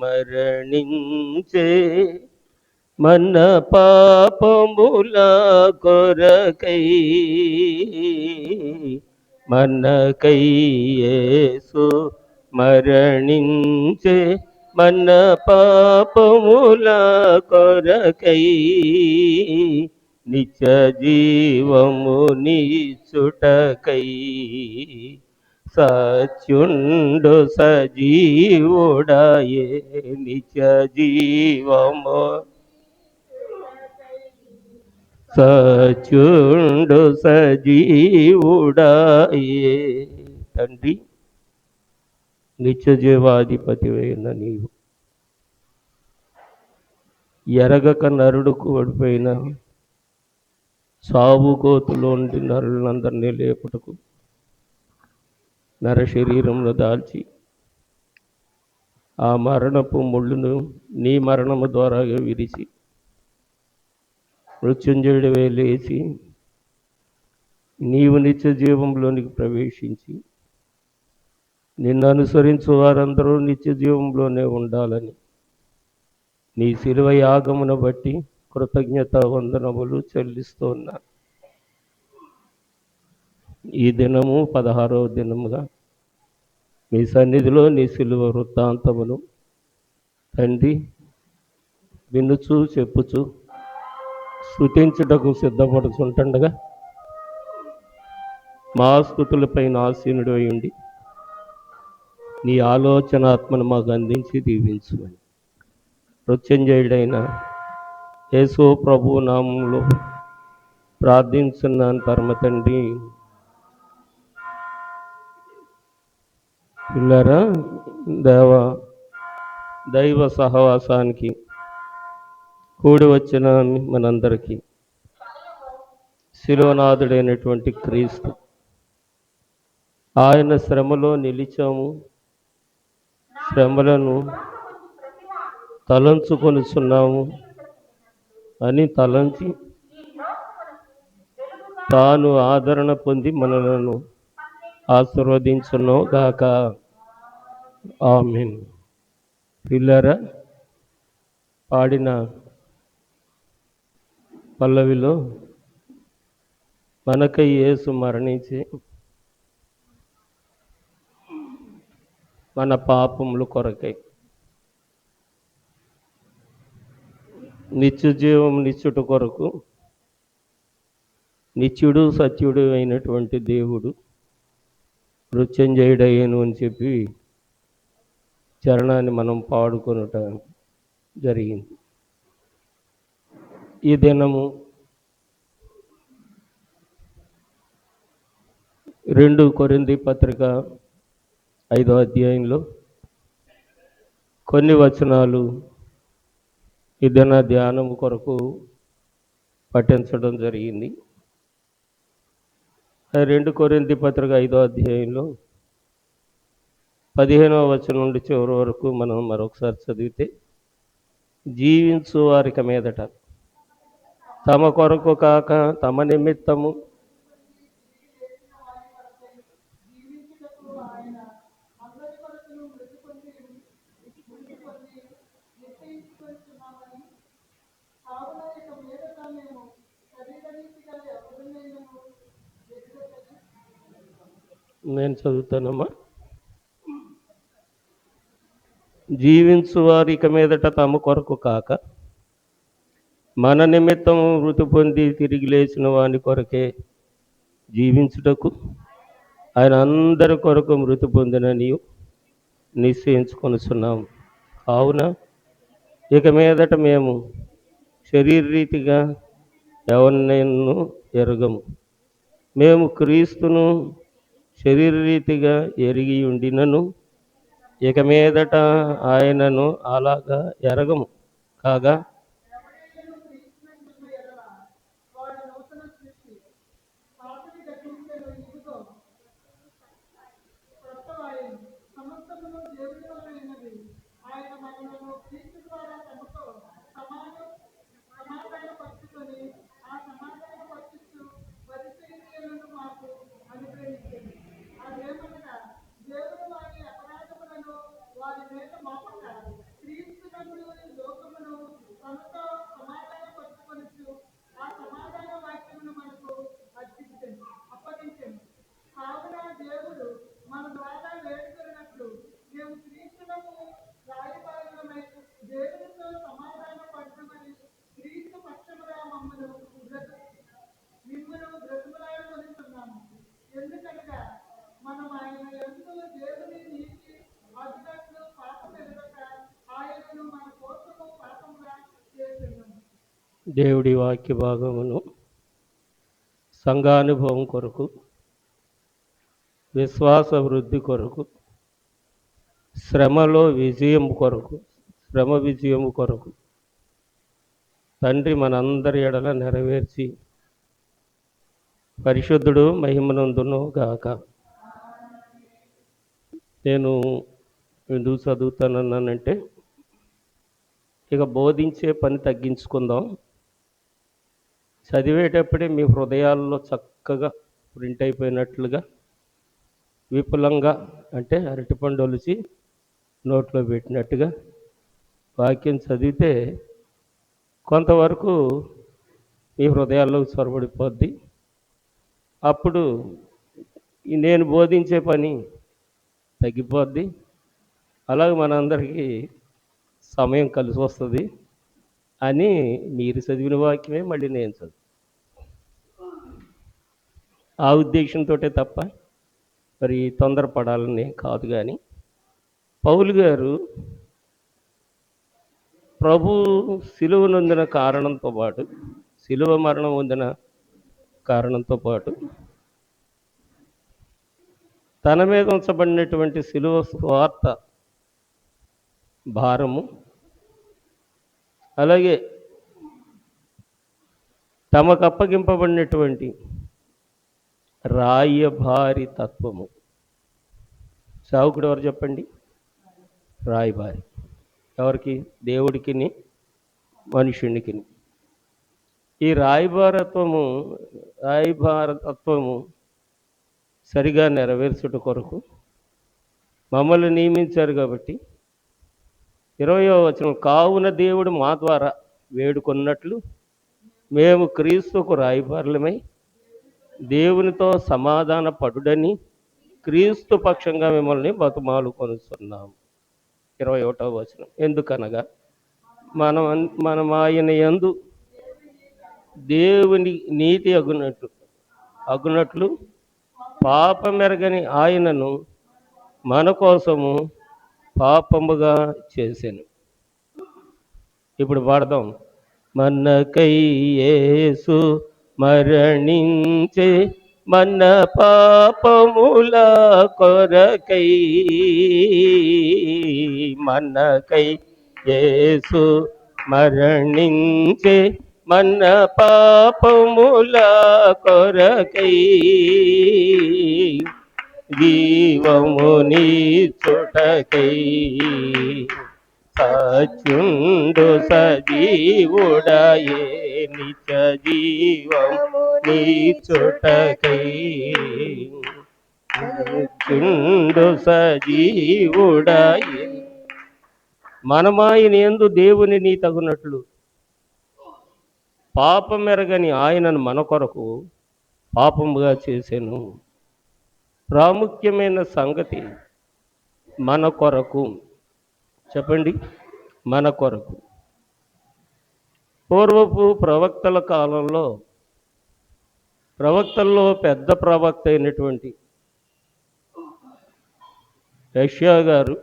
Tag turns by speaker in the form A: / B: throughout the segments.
A: మరణించే మన పాపముల కొరకై మనకై యేసు మరణించే మన పాపముల కొరకై నిత్య జీవము నీచుటకై సత్యుండు సజీవుడాయే నిత్య జీవము సత్యుండు సజీవుడాయే. తండ్రి, నిత్య జీవాధిపతివైన నీవు ఎరగక నరుడుకు పడిపోయిన సావు కోతులోండి నరులందరినీ లేపుటకు నర శరీరంలో దాల్చి ఆ మరణపు ముళ్ళును నీ మరణము ద్వారా విరిచి మృత్యుంజయుడివే లేచి నీవు నిత్య జీవంలోనికి ప్రవేశించి నిన్ను అనుసరించు వారందరూ నిత్య జీవంలోనే ఉండాలని నీ శిలువ యాగమును బట్టి కృతజ్ఞత వందనములు చెల్లిస్తున్నా. ఈ దినము 16వ దినముగా మీ సన్నిధిలో నీ శిలువ వృత్తాంతమును తండ్రి వినుచు చెప్పుచు స్తుతించుటకు సిద్ధపడుతుండగా మా స్తుతులపైన ఆసీనుడు అయ్యుండి నీ ఆలోచనాత్మను మాకు అందించి దీవించుమని మృత్యుంజయుడైన యేసు ప్రభు నామంలో ప్రార్థించున్నాను పరమ తండ్రి. పిల్లరా, దైవ సహవాసానికి కూడి వచ్చిన మనందరికీ శిలువనాథుడైనటువంటి క్రీస్తు ఆయన శ్రమలో నిలిచాము, శ్రమలను తలంచుకొనిచున్నాము అని తలంచి తాను ఆదరణ పొంది మనలను ఆశీర్వదించును గాక. ఆమేన్. పిల్లరా, పాడిన పల్లవిలో మనకై యేసు మరణించి మన పాపములు కొరకై నిత్య జీవం నిత్యుట కొరకు నిత్యుడు సత్యుడు అయినటువంటి దేవుడు మృత్యుంజయుడయ్యను అని చెప్పి చరణాన్ని మనం పాడుకొనుట జరిగింది. ఈ దినము 2 కొరింథీ పత్రిక 5వ అధ్యాయంలో కొన్ని వచనాలు ఈ దిన ధ్యానం కొరకు పఠించడం జరిగింది. 2 కొరింథీ పత్రిక 5వ అధ్యాయంలో 15వ వచనం నుండి చివరి వరకు మనం మరొకసారి చదివితే, జీవించు వారిక మీదట తమ కొరకు కాక తమ నిమిత్తము నేను చదువుతానమ్మా. జీవించు వారిక మీదట తమ కొరకు కాక మన నిమిత్తము మృతి పొంది తిరిగి లేచిన వాని కొరకే జీవించుటకు ఆయన అందరి కొరకు మృతి పొందినని నిశ్చయించుకొనుచున్నాము. కావున ఇక మీదట మేము శరీరరీతిగా ఎవరినైనా ఎరగము. మేము క్రీస్తును శరీరరీతిగా ఎరిగి ఉండినను ఇక మీదట ఆయనను అలాగా ఎరగము. కాగా దేవుడి వాక్య భాగమును సంఘానుభవం కొరకు, విశ్వాస వృద్ధి కొరకు, శ్రమ విజయము కొరకు తండ్రి మనందరి ఎడల నెరవేర్చి పరిశుద్ధుడు మహిమనందును గాక. నేను ఎందుకు చదువుతానన్నానంటే, ఇక బోధించే పని తగ్గించుకుందాం. చదివేటప్పుడే మీ హృదయాల్లో చక్కగా ప్రింట్ అయిపోయినట్లుగా విపులంగా, అంటే అరటిపండు ఒలిచి నోట్లో పెట్టినట్టుగా వాక్యం చదివితే కొంతవరకు మీ హృదయాల్లోకి చొరబడిపోద్ది. అప్పుడు నేను బోధించే పని తగ్గిపోద్ది. అలాగే మనందరికీ సమయం కలిసి వస్తుంది అని మీరు చదివిన వాక్యమే మళ్ళీ నేను చదువు, ఆ ఉద్దేశంతో తప్ప మరి తొందరపడాలని కాదు. కానీ పౌలు గారు ప్రభు శిలువ నొందిన కారణంతో పాటు, శిలువ మరణం పొందిన కారణంతో పాటు తన మీద ఉంచబడినటువంటి శిలువ స్వార్థ భారము, అలాగే తమకు అప్పగింపబడినటువంటి రాయభారి తత్వము. సావుకుడు ఎవరు చెప్పండి? రాయభారి. ఎవరికి? దేవుడికి, మనుషునికి. ఈ రాయభారతత్వము సరిగా నెరవేర్చుట కొరకు మమ్మల్ని నియమించారు. కాబట్టి 20వ వచనం, కావున దేవుడు మా ద్వారా వేడుకొన్నట్లు మేము క్రీస్తుకు రాయబారులమై దేవునితో సమాధాన పడుడని క్రీస్తు పక్షంగా మిమ్మల్ని బతుమాలుకొనుచున్నాము. 21వ వచనం, ఎందుకనగా మనం ఆయన యందు దేవుని నీతి అగునట్లు పాపమెరగని ఆయనను మన కోసము పాపముగా చేశాను. ఇప్పుడు పాడదాం. మనకై యేసు మరణించే మన పాపముల కొరకై, మనకై యేసు మరణించే మన పాపముల కొరకై, జీవముని చుటకై సచుండు సజీవుడాయే, నిత్య జీవముని చుటకై చుండు సజీవుడాయే. మనమాయన యందు దేవుని నీ తగునట్లు పాపమెరగని ఆయనను మన కొరకు పాపముగా చేశాను. ప్రాముఖ్యమైన సంగతి మన కొరకు. చెప్పండి, మన కొరకు. పూర్వపు ప్రవక్తల కాలంలో, ప్రవక్తల్లో పెద్ద ప్రవక్త అయినటువంటి యెషయా గారు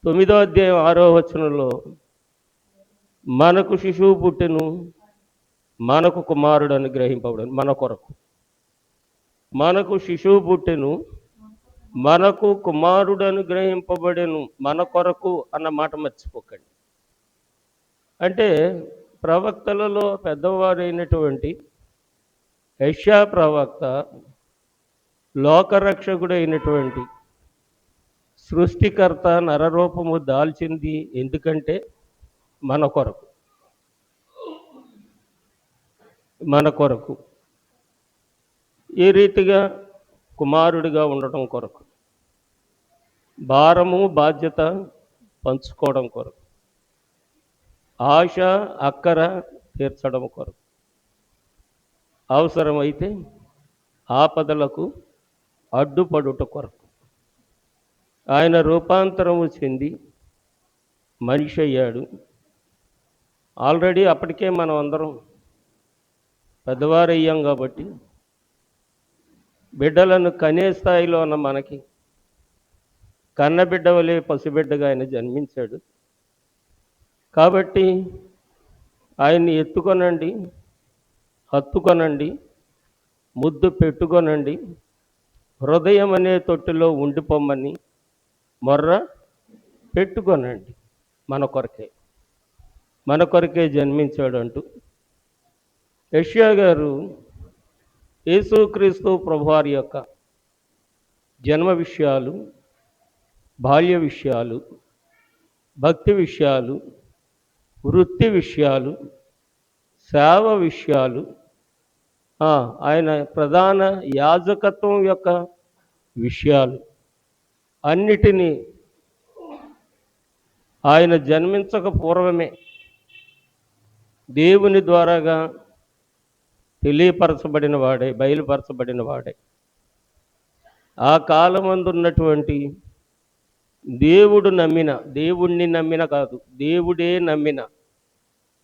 A: 9వ అధ్యాయం 6వ వచనంలో, మనకు శిశువు పుట్టెను, మనకు కుమారుడు అనుగ్రహింపబడను. మన కొరకు మనకు శిశువు పుట్టెను, మనకు కుమారుడు అనుగ్రహింపబడెను. మన కొరకు అన్న మాట మర్చిపోకండి. అంటే ప్రవక్తలలో పెద్దవారైనటువంటి యెషయా ప్రవక్త లోకరక్షకుడైనటువంటి సృష్టికర్త నరరూపము దాల్చింది ఎందుకంటే మన కొరకు, మన కొరకు ఈ రీతిగా కుమారుడిగా ఉండటం కొరకు. భారము బాధ్యత పంచుకోవడం కొరకు, ఆశ అక్కర తీర్చడం కొరకు, అవసరమైతే ఆపదలకు అడ్డుపడుట కొరకు ఆయన రూపాంతరము చెంది మనిషి అయ్యాడు. ఆల్రెడీ అప్పటికే మనం అందరం పెద్దవారయ్యాం కాబట్టి బిడ్డలను కనే స్థాయిలో ఉన్న మనకి కన్నబిడ్డ వలె పసిబిడ్డగా ఆయన జన్మించాడు. కాబట్టి ఆయన్ని ఎత్తుకొనండి, హత్తుకొనండి, ముద్దు పెట్టుకొనండి, హృదయం అనే తొట్టిలో ఉండిపోమ్మని మొర్ర పెట్టుకొనండి. మన కొరకే జన్మించాడు అంటూ యెషయా గారు యేసుక్రీస్తు ప్రభువారి యొక్క జన్మ విషయాలు, బాల్య విషయాలు, భక్తి విషయాలు, వృత్తి విషయాలు, సేవ విషయాలు, ఆయన ప్రధాన యాజకత్వం యొక్క విషయాలు అన్నిటినీ ఆయన జన్మించక పూర్వమే దేవుని ద్వారాగా తెలియపరచబడిన వాడే, బయలుపరచబడిన వాడే. ఆ కాలమందున్నటువంటి దేవుణ్ణి నమ్మిన కాదు, దేవుడే నమ్మిన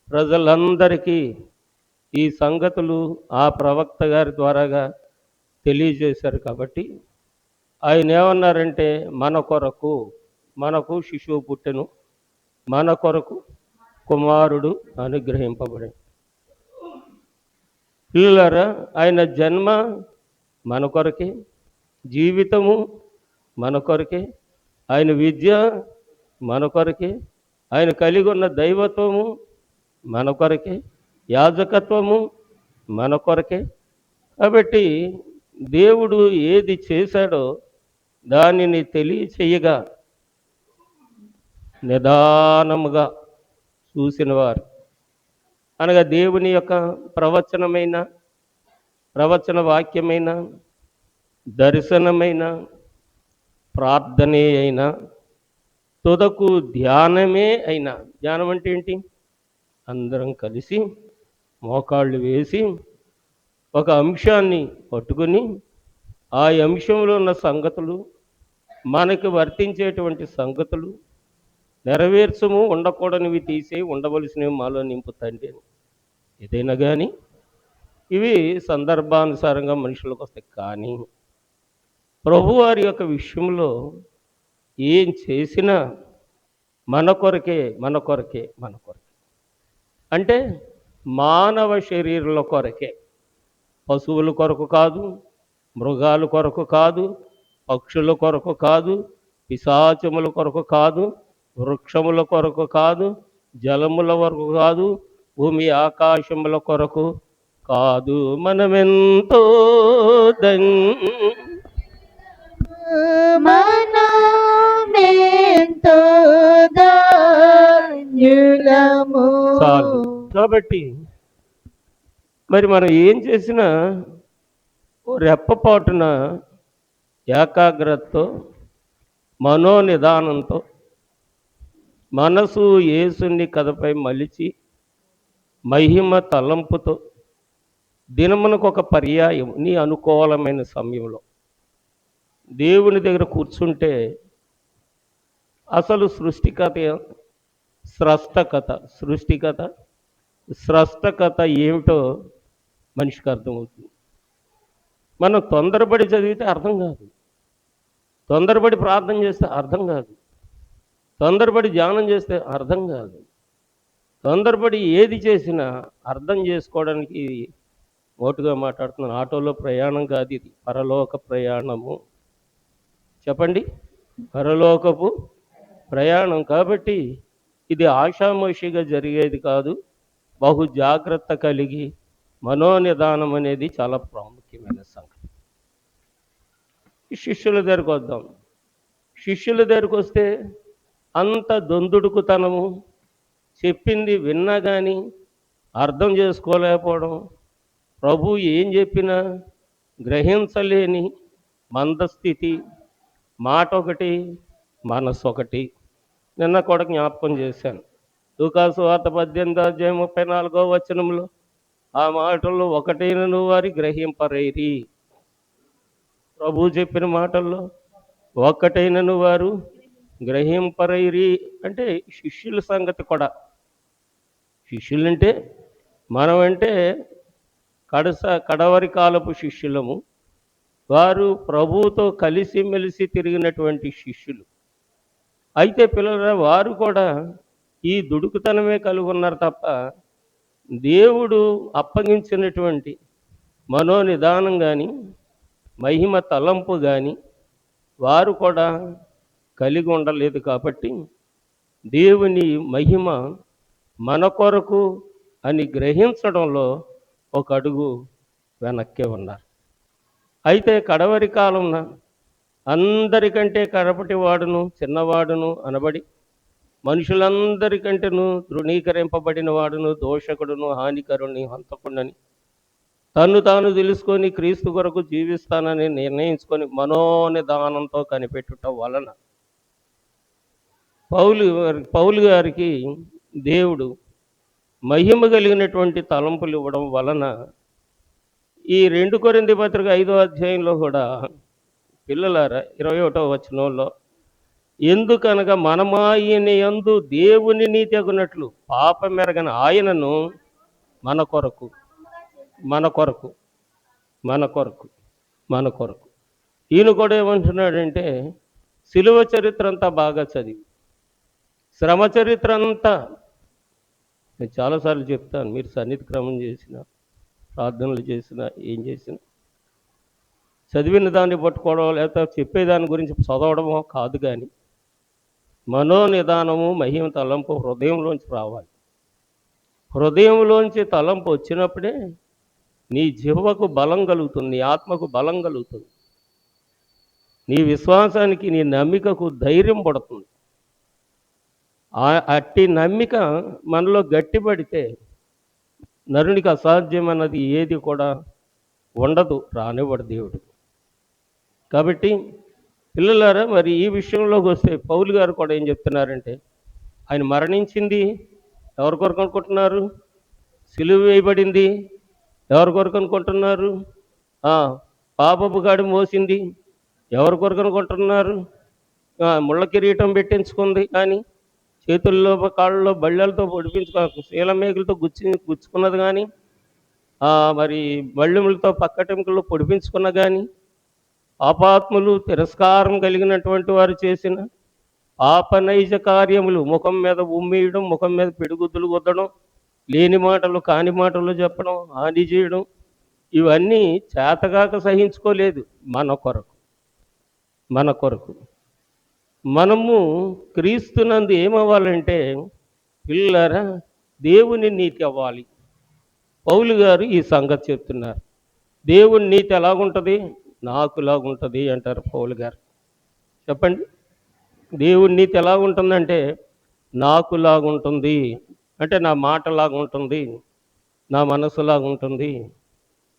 A: ప్రజలందరికీ ఈ సంగతులు ఆ ప్రవక్త గారి ద్వారాగా తెలియజేశారు. కాబట్టి ఆయన ఏమన్నారంటే, మనకు శిశువు పుట్టెను, మన కొరకు కుమారుడు అనుగ్రహింపబడి. పిల్లలారా, ఆయన జన్మ మన కొరకే, జీవితము మన కొరకే, ఆయన విద్య మన కొరకే, ఆయన కలిగి ఉన్న దైవత్వము మన కొరకే, యాజకత్వము మన కొరకే. కాబట్టి దేవుడు ఏది చేశాడో దానిని తెలియచేయగా నిదానముగా చూసినవారు, అనగా దేవుని యొక్క ప్రవచన వాక్యమైన, దర్శనమైన, ప్రార్థనే అయినా, తుదకు ధ్యానమే అయినా. ధ్యానం అంటే ఏంటి? అందరం కలిసి మోకాళ్ళు వేసి ఒక అంశాన్ని పట్టుకుని ఆ అంశంలో ఉన్న సంగతులు, మనకి వర్తించేటువంటి సంగతులు, నెరవేర్చము, ఉండకూడనివి తీసి ఉండవలసినవి మాలో నింపుతండి అని. ఏదైనా కానీ ఇవి సందర్భానుసారంగా మనుషులకు వస్తాయి. కానీ ప్రభువారి యొక్క విషయంలో ఏం చేసినా మన కొరకే. అంటే మానవ శరీరాల కొరకే, పశువుల కొరకు కాదు, మృగాల కొరకు కాదు, పక్షుల కొరకు కాదు, పిశాచముల కొరకు కాదు, వృక్షముల కొరకు కాదు, జలముల వరకు కాదు, భూమి ఆకాశముల కొరకు కాదు. మనమెంతో చాలు. కాబట్టి మరి మనం ఏం చేసినా రెప్పపాటున ఏకాగ్రతతో, మనోనిదానంతో, మనసు యేసుని కథపై మలిచి మహిమ తలంపుతో దినమునకు ఒక పర్యాయం నీ అనుకూలమైన సమయంలో దేవుని దగ్గర కూర్చుంటే అసలు స్రష్టకథ ఏమిటో మనిషికి అర్థమవుతుంది. మనం తొందరపడి చదివితే అర్థం కాదు, తొందరపడి ప్రార్థన చేస్తే అర్థం కాదు, తొందరపడి ధ్యానం చేస్తే అర్థం కాదు. తొందరపడి ఏది చేసినా అర్థం చేసుకోవడానికి మోటుగా మాట్లాడుతున్నాను. ఆటోలో ప్రయాణం కాదు ఇది, పరలోక ప్రయాణము. చెప్పండి, పరలోకపు ప్రయాణం. కాబట్టి ఇది ఆషామాషిగా జరిగేది కాదు, బహు జాగ్రత్త కలిగి మనోనిదానం అనేది చాలా ప్రాముఖ్యమైన సంగతి. శిష్యుల దగ్గరకు వద్దాం. శిష్యుల దగ్గరకు వస్తే అంత దొందుడుకుతనము, చెప్పింది విన్నా కానీ అర్థం చేసుకోలేకపోవడం, ప్రభు ఏం చెప్పినా గ్రహించలేని మందస్థితి, మాట ఒకటి మనస్సు ఒకటి. నిన్న కూడా జ్ఞాపకం చేశాను. లూకాసు వార్త 18 అధ్యాయం 34 ఆ మాటల్లో ఒకటైనను వారి గ్రహింపరేరి. ప్రభు చెప్పిన మాటల్లో ఒక్కటైనను వారు గ్రహింపరైరి అంటే శిష్యుల సంగతి కూడా. శిష్యులంటే మనమంటే కడవరి కాలపు శిష్యులము. వారు ప్రభువుతో కలిసిమెలిసి తిరిగినటువంటి శిష్యులు. అయితే పిల్లల వారు కూడా ఈ దుడుకుతనమే కలిగి ఉన్నారు తప్ప దేవుడు అప్పగించినటువంటి మనోనిదానం కానీ మహిమ తలంపు కానీ వారు కూడా కలిగి ఉండలేదు. కాబట్టి దేవుని మహిమ మన కొరకు అని గ్రహించడంలో ఒక అడుగు వెనక్కే ఉన్నారు. అయితే కడవరి కాలంలో అందరికంటే కడపటి వాడును చిన్నవాడును అనబడి మనుషులందరికంటేను ధృవీకరింపబడిన వాడును దోషకుడును హానికరుని హంతకుడని తను తాను తెలుసుకొని క్రీస్తు కొరకు జీవిస్తానని నిర్ణయించుకొని మనోనిదానంతో కనిపెట్టుట వలన పౌలు గారికి దేవుడు మహిమ కలిగినటువంటి తలంపులు ఇవ్వడం వలన ఈ 2 కొరింథీ పత్రిక 5వ అధ్యాయంలో కూడా పిల్లలారా 21వ వచనంలో ఎందుకనగా మనమాయన యందు దేవుని నీతి అగునట్లు పాపమెరగని ఆయనను మన కొరకు మన కొరకు మన కొరకు మన కొరకు ఈయన కూడా ఏమంటున్నాడంటే శిలువ చరిత్ర అంతా బాగా చదివి శ్రమ చరిత్ర అంతా నేను చాలాసార్లు చెప్తాను. మీరు సన్నిధి క్రమం చేసిన ప్రార్థనలు చేసినా ఏం చేసినా చదివిన దాన్ని పట్టుకోవడం లేకపోతే చెప్పేదాని గురించి చదవడమో కాదు, కానీ మనోనిదానము మహిమ తలంపు హృదయంలోంచి రావాలి. హృదయంలోంచి తలంపు వచ్చినప్పుడే నీ జీవకు బలం కలుగుతుంది, నీ ఆత్మకు బలం కలుగుతుంది, నీ విశ్వాసానికి నీ నమ్మికకు ధైర్యం పడుతుంది. అట్టి నమ్మిక మనలో గట్టిపడితే నరునికి అసాధ్యమన్నది ఏది కూడా ఉండదు, రానివ్వడు దేవుడు. కాబట్టి పిల్లలారా, మరి ఈ విషయంలోకి వస్తే పౌలు గారు కూడా ఏం చెప్తున్నారంటే ఆయన మరణించింది ఎవరి కొరకు అనుకుంటున్నారు? సిలువ వేయబడింది ఎవరి కొరకు అనుకుంటున్నారు? పాపపు గాడి మోసింది ఎవరి కొరకు అనుకుంటున్నారు? ముళ్ళ కిరీటం పెట్టించుకుంది, కానీ చేతుల్లో కాళ్ళలో బళ్ళలతో శీలమేకులతో గుచ్చుకున్నది కానీ మరి బళ్ళెములతో పక్కటెముకల్లో పొడిపించుకున్న కానీ పాపాత్ములు తిరస్కారం కలిగినటువంటి వారు చేసిన పాపనైజ కార్యములు, ముఖం మీద ఉమ్మేయడం, ముఖం మీద పిడిగుద్దులు గుద్దడం, లేని మాటలు కాని మాటలు చెప్పడం, హాని చేయడం, ఇవన్నీ చేతగాక సహించుకోలేదు. మన కొరకు మన కొరకు మనము క్రీస్తునందు ఏమవ్వాలంటే పిల్లరా దేవుని నీతి అవ్వాలి. పౌలు గారు ఈ సంగతి చెప్తున్నారు. దేవుని నీతి ఎలాగుంటుంది? నాకులాగుంటుంది అంటారు పౌలు గారు. చెప్పండి, దేవుని నీతి ఎలాగుంటుందంటే నాకులాగుంటుంది అంటే నా మాటలాగుంటుంది, నా మనసులాగుంటుంది,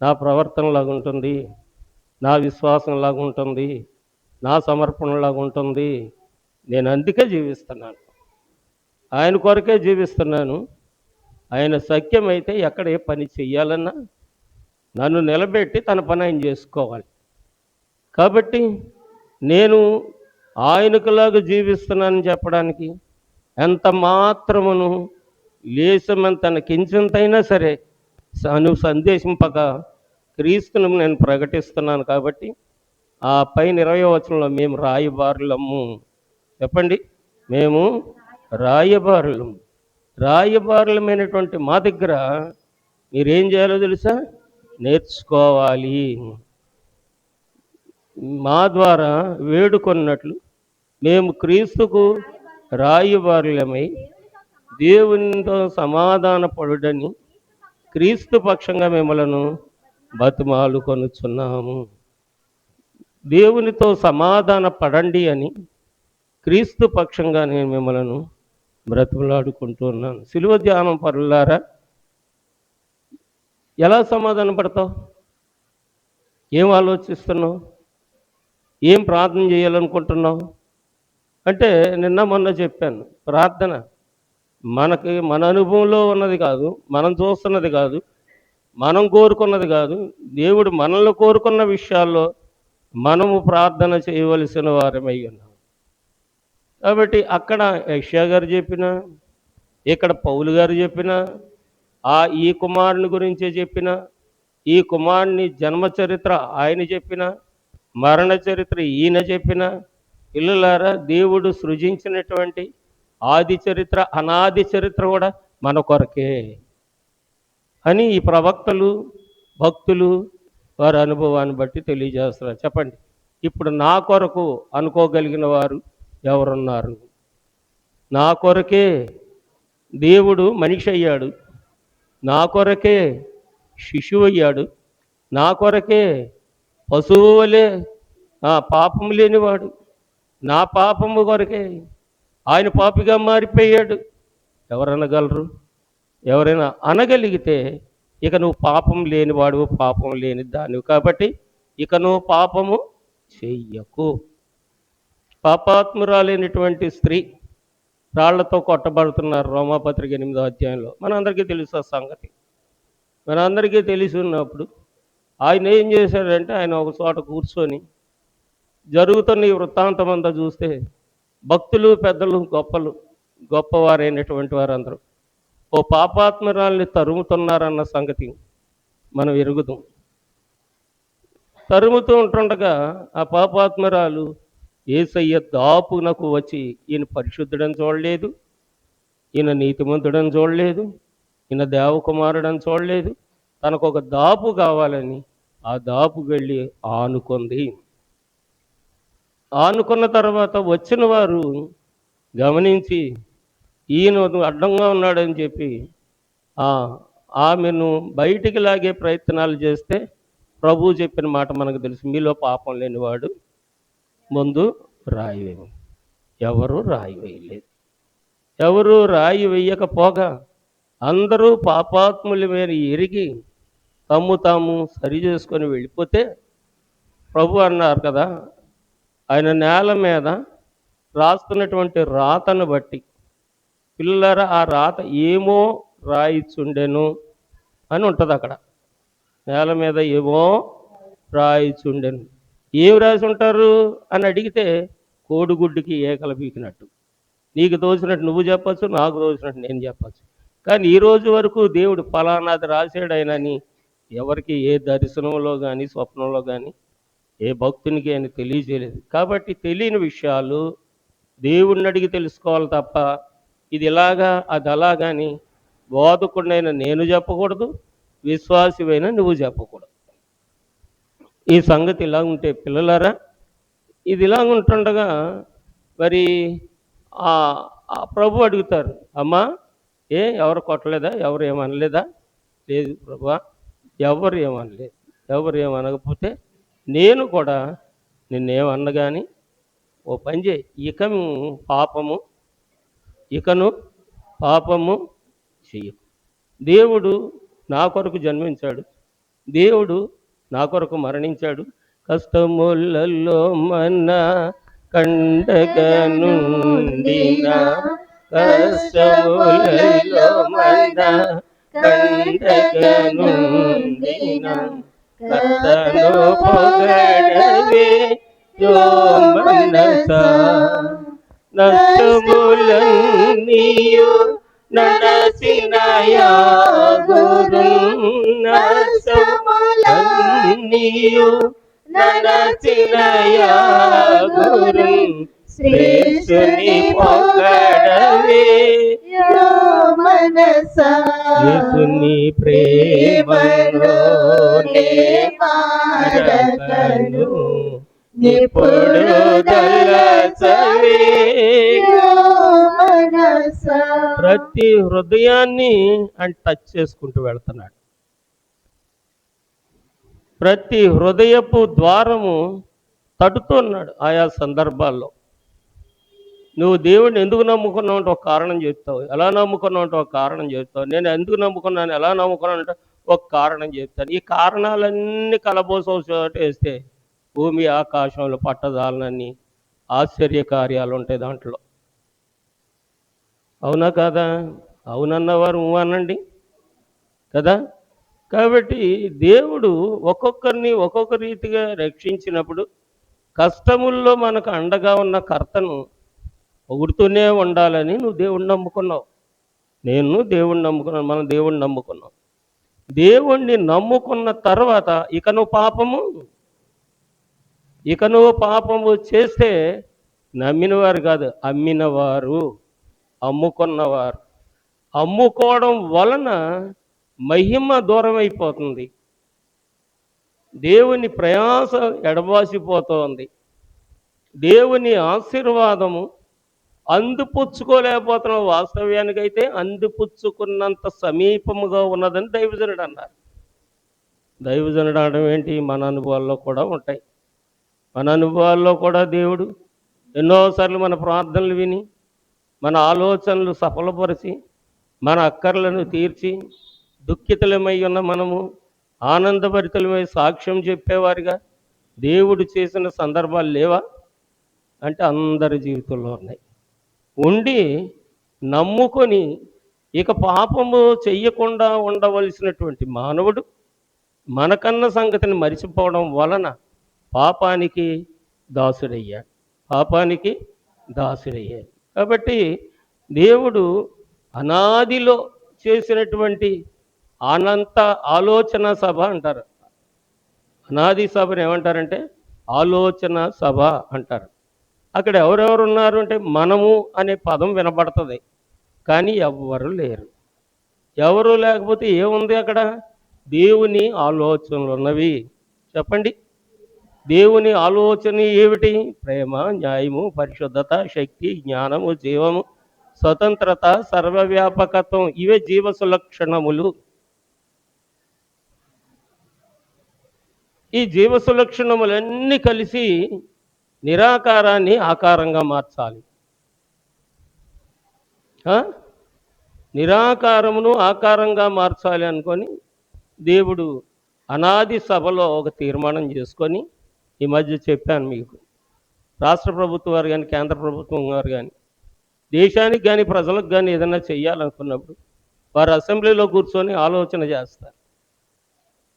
A: నా ప్రవర్తనలాగుంటుంది, నా విశ్వాసంలాగుంటుంది, నా సమర్పణలాగుంటుంది. నేను అందుకే జీవిస్తున్నాను, ఆయన కొరకే జీవిస్తున్నాను. ఆయన సత్యమైతే ఎక్కడ ఏ పని చెయ్యాలన్నా నన్ను నిలబెట్టి తన పని ఆయన చేసుకోవాలి. కాబట్టి నేను ఆయనకులాగా జీవిస్తున్నానని చెప్పడానికి ఎంత మాత్రమును లేసమంత కించంతైనా సరే సందేశింపక క్రీస్తును నేను ప్రకటిస్తున్నాను. కాబట్టి ఆ పైన 20వ వచనంలో మేము రాయబారులము. చెప్పండి, మేము రాయబారులము. రాయబారులమైనటువంటి మా దగ్గర మీరేం చేయాలో తెలుసా? నేర్చుకోవాలి. మా ద్వారా వేడుకొన్నట్లు మేము క్రీస్తుకు రాయబారులమై దేవునితో సమాధాన పడుడని క్రీస్తు పక్షంగా మిమ్మలను బతిమాలు కొనుచున్నాము. దేవునితో సమాధాన పడండి అని క్రీస్తు పక్షంగా నేను మిమ్మలను బ్రతిమలాడుకుంటున్నాను. సిలువ ధ్యానం పరులారా, ఎలా సమాధాన పడతావు? ఏం ఆలోచిస్తున్నావు? ఏం ప్రార్థన చేయాలనుకుంటున్నావు? అంటే నిన్న మొన్న చెప్పాను, ప్రార్థన మనకి మన అనుభవంలో ఉన్నది కాదు, మనం చూస్తున్నది కాదు, మనం కోరుకున్నది కాదు. దేవుడు మనల్ని కోరుకున్న విషయాల్లో మనము ప్రార్థన చేయవలసిన వారమై ఉన్నాం. కాబట్టి అక్కడ యెషయా గారు చెప్పిన, ఇక్కడ పౌలు గారు చెప్పిన, ఈ కుమారుని గురించే చెప్పిన, ఈ కుమారుని జన్మ చరిత్ర ఆయన చెప్పిన, మరణ చరిత్ర ఈయన చెప్పిన, పిల్లలారా దేవుడు సృజించినటువంటి ఆది చరిత్ర అనాది చరిత్ర కూడా మన కొరకే అని ఈ ప్రవక్తలు భక్తులు వారి అనుభవాన్ని బట్టి తెలియజేస్తున్నారు. చెప్పండి, ఇప్పుడు నా కొరకు అనుకోగలిగిన వారు ఎవరున్నారు? నా కొరకే దేవుడు మనిషి అయ్యాడు, నా కొరకే శిశువు అయ్యాడు, నా కొరకే పశువు వలె పాపం లేనివాడు, నా పాపము కొరకే ఆయన పాపిగా మారిపోయాడు. ఎవరనగలరు? ఎవరైనా అనగలిగితే ఇక నువ్వు పాపం లేనివాడు, పాపం లేని దానివి, కాబట్టి ఇక నువ్వు పాపము చెయ్యకు. పాపాత్మురాలైనటువంటి స్త్రీ రాళ్లతో కొట్టబడుతున్నారు రోమాపత్రిక 8వ అధ్యాయంలో. మనందరికీ తెలుసు ఆ సంగతి. మనందరికీ తెలిసి ఉన్నప్పుడు ఆయన ఏం చేశాడంటే, ఆయన ఒక చోట కూర్చొని జరుగుతున్న ఈ వృత్తాంతం అంతా చూస్తే భక్తులు పెద్దలు గొప్పవారైనటువంటి వారందరూ ఓ పాపాత్మరాల్ని తరుముతున్నారన్న సంగతి మనం ఎరుగుదాం. తరుముతూ ఉంటుండగా ఆ పాపాత్మరాలు యేసయ్య దాపునకు వచ్చి, ఈయన పరిశుద్ధుడని చూడలేదు, ఈయన నీతిమంతుడని చూడలేదు, ఈయన దేవకుమారుడని చూడలేదు, తనకు ఒక దాపు కావాలని ఆ దాపుకి వెళ్ళి ఆనుకుంది. ఆనుకున్న తర్వాత వచ్చిన వారు గమనించి ఈయన అడ్డంగా ఉన్నాడని చెప్పి ఆమెను బయటికి లాగే ప్రయత్నాలు చేస్తే ప్రభువు చెప్పిన మాట మనకు తెలుసు, మీలో పాపం లేనివాడు ముందు రాయి వేయము. ఎవరు రాయి వేయలేదు. ఎవరు రాయి వేయకపోగా అందరూ పాపాత్ముల మీద ఎరిగి తాము సరి చేసుకొని వెళ్ళిపోతే ప్రభు అన్నారు కదా, ఆయన నేల మీద రాస్తున్నటువంటి రాతను బట్టి, పిల్లరా ఆ రాత ఏమో రాయిచుండెను అని ఉంటుంది అక్కడ. నేల మీద ఏమో రాయిచుండెను. ఏమి రాసి ఉంటారు అని అడిగితే కోడిగుడ్డుకి ఏకలు పీకినట్టు. నీకు తోచినట్టు నువ్వు చెప్పచ్చు, నాకు తోచినట్టు నేను చెప్పచ్చు. కానీ ఈరోజు వరకు దేవుడు ఫలానాది రాశాడైనని ఎవరికి ఏ దర్శనంలో కానీ స్వప్నంలో కానీ ఏ భక్తునికి అని తెలియజేయలేదు. కాబట్టి తెలియని విషయాలు దేవుణ్ణి అడిగి తెలుసుకోవాలి తప్ప ఇది ఇలాగా అది అలాగని బోధకుడినైనా నేను చెప్పకూడదు, విశ్వాసివైనా నువ్వు చెప్పకూడదు. ఈ సంగతి ఇలా ఉంటే పిల్లలారా, ఇది ఇలా ఉంటుండగా మరి ప్రభు అడుగుతారు, అమ్మా ఎవరు కొట్టలేదా, ఎవరు ఏమనలేదా? లేదు ప్రభు, ఎవరు ఏమనలేదు. ఎవరు ఏమనకపోతే నేను కూడా నిన్నేమన్నా కానీ ఓ పని చేయి, ఇకను పాపము చెయ్యకు. దేవుడు నా కొరకు జన్మించాడు, దేవుడు నా కొరకు మరణించాడు, కష్టములలో మన కండగా నుండిన, కష్టములలో మన కండగా నుండిన, కర్తను పొగడవే యో మనసా, నష్టములన్నీయు నడసిన యాగురు, నష్టములన్నీయు నడచిన యాగురు, శ్రేష్ఠుని పొగడవే యో మనసా, యేసుని ప్రేమలో నే మారకను, ఇప్పుడు దలచవే యో మనసా. ప్రతి హృదయాన్ని ఆయన టచ్ చేసుకుంటూ వెళ్తున్నాడు. ప్రతి హృదయపు ద్వారము తడుతున్నాడు ఆయా సందర్భాల్లో. నువ్వు దేవుడిని ఎందుకు నమ్ముకున్నావు అంటే ఒక కారణం చెప్తావు, ఎలా నమ్ముకున్నావు అంటే ఒక కారణం చెప్తావు, నేను ఎందుకు నమ్ముకున్నాను ఎలా నమ్ముకున్నాను అంటే ఒక కారణం చెప్తాను. ఈ కారణాలన్నీ కలబోస వేస్తే భూమి ఆకాశంలో పట్టదాలనని ఆశ్చర్య కార్యాలు ఉంటాయి దాంట్లో. అవునా కాదా? అవునన్నవారు అనండి కదా. కాబట్టి దేవుడు ఒక్కొక్కరిని ఒక్కొక్క రీతిగా రక్షించినప్పుడు కష్టముల్లో మనకు అండగా ఉన్న కర్తను పొగుడుతూనే ఉండాలని నువ్వు దేవుణ్ణి నమ్ముకున్నావు, నేను దేవుణ్ణి నమ్ముకున్నాను, మనం దేవుణ్ణి నమ్ముకున్నాం. దేవుణ్ణి నమ్ముకున్న తర్వాత ఇక నువ్వు పాపము చేస్తే నమ్మినవారు కాదు, అమ్మినవారు, అమ్ముకున్నవారు. అమ్ముకోవడం వలన మహిమ దూరం అయిపోతుంది, దేవుని ప్రయాస ఎడబాసిపోతోంది, దేవుని ఆశీర్వాదము అందిపుచ్చుకోలేకపోతున్నాం. వాస్తవ్యానికైతే అందిపుచ్చుకున్నంత సమీపముగా ఉన్నదని దైవజనుడు అన్నారు. దైవజనుడు అనడం ఏంటి? మన అనుభవాల్లో కూడా ఉంటాయి. మన అనుభవాల్లో కూడా దేవుడు ఎన్నోసార్లు మన ప్రార్థనలు విని మన ఆలోచనలు సఫలపరిచి మన అక్కర్లను తీర్చి దుఃఖితులమై ఉన్న మనము ఆనందభరితులమై సాక్ష్యం చెప్పేవారిగా దేవుడు చేసిన సందర్భాలు లేవా అంటే అందరి జీవితంలో ఉన్నాయి. ఉండి నమ్ముకొని ఇక పాపము చెయ్యకుండా ఉండవలసినటువంటి మానవుడు మనకన్న సంగతిని మరిచిపోవడం వలన పాపానికి దాసుడయ్యాడు. కాబట్టి దేవుడు అనాదిలో చేసినటువంటి అనంత ఆలోచన సభ అంటారు. అనాది సభను ఏమంటారంటే ఆలోచన సభ అంటారు. అక్కడ ఎవరెవరు ఉన్నారు అంటే మనము అనే పదం వినబడుతుంది, కానీ ఎవ్వరు లేరు. ఎవరు లేకపోతే ఏముంది అక్కడ? దేవుని ఆలోచనలు ఉన్నవి. చెప్పండి, దేవుని ఆలోచన ఏమిటి? ప్రేమ, న్యాయము, పరిశుద్ధత, శక్తి, జ్ఞానము, జీవము, స్వతంత్రత, సర్వవ్యాపకత్వం. ఇవే జీవ సులక్షణములు. ఈ జీవ సులక్షణములన్నీ కలిసి నిరాకారాన్ని ఆకారంగా మార్చాలి. నిరాకారమును ఆకారంగా మార్చాలి అనుకొని దేవుడు అనాది సభలో ఒక తీర్మానం చేసుకొని, ఈ మధ్య చెప్పాను మీకు, రాష్ట్ర ప్రభుత్వం వారు కానీ కేంద్ర ప్రభుత్వం వారు కానీ దేశానికి కానీ ప్రజలకు కానీ ఏదైనా చెయ్యాలనుకున్నప్పుడు వారు అసెంబ్లీలో కూర్చొని ఆలోచన చేస్తారు,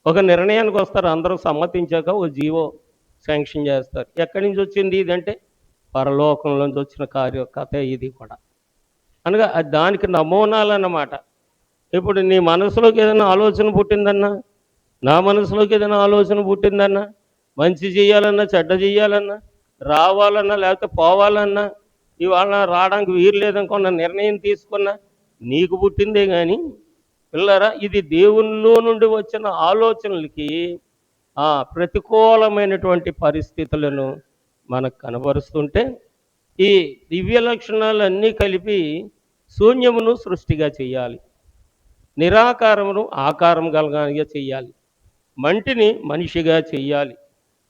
A: ఒక నిర్ణయానికి వస్తారు. అందరూ సమ్మతించాక ఒక జీవో శాంక్షన్ చేస్తారు. ఎక్కడి నుంచి వచ్చింది ఇదంటే పరలోకంలోంచి వచ్చిన కథ ఇది కూడా. అనగా దానికి నమూనాలన్నమాట. ఇప్పుడు నీ మనసులోకి ఏదైనా ఆలోచన పుట్టిందన్నా, నా మనసులోకి ఏదైనా ఆలోచన పుట్టిందన్నా, మంచి చేయాలన్నా చెడ్డ చేయాలన్నా, రావాలన్నా లేకపోతే పోవాలన్నా, ఇవాళ రావడానికి వీలు లేదనుకున్న నిర్ణయం తీసుకున్నా నీకు పుట్టిందే. కానీ పిల్లరా, ఇది దేవునిలో నుండి వచ్చిన ఆలోచనలకి ప్రతికూలమైనటువంటి పరిస్థితులను మనకు కనబరుస్తుంటే ఈ దివ్య లక్షణాలన్నీ కలిపి శూన్యమును సృష్టిగా చేయాలి, నిరాకారమును ఆకారం కలగానిగా చేయాలి, మంటిని మనిషిగా చెయ్యాలి,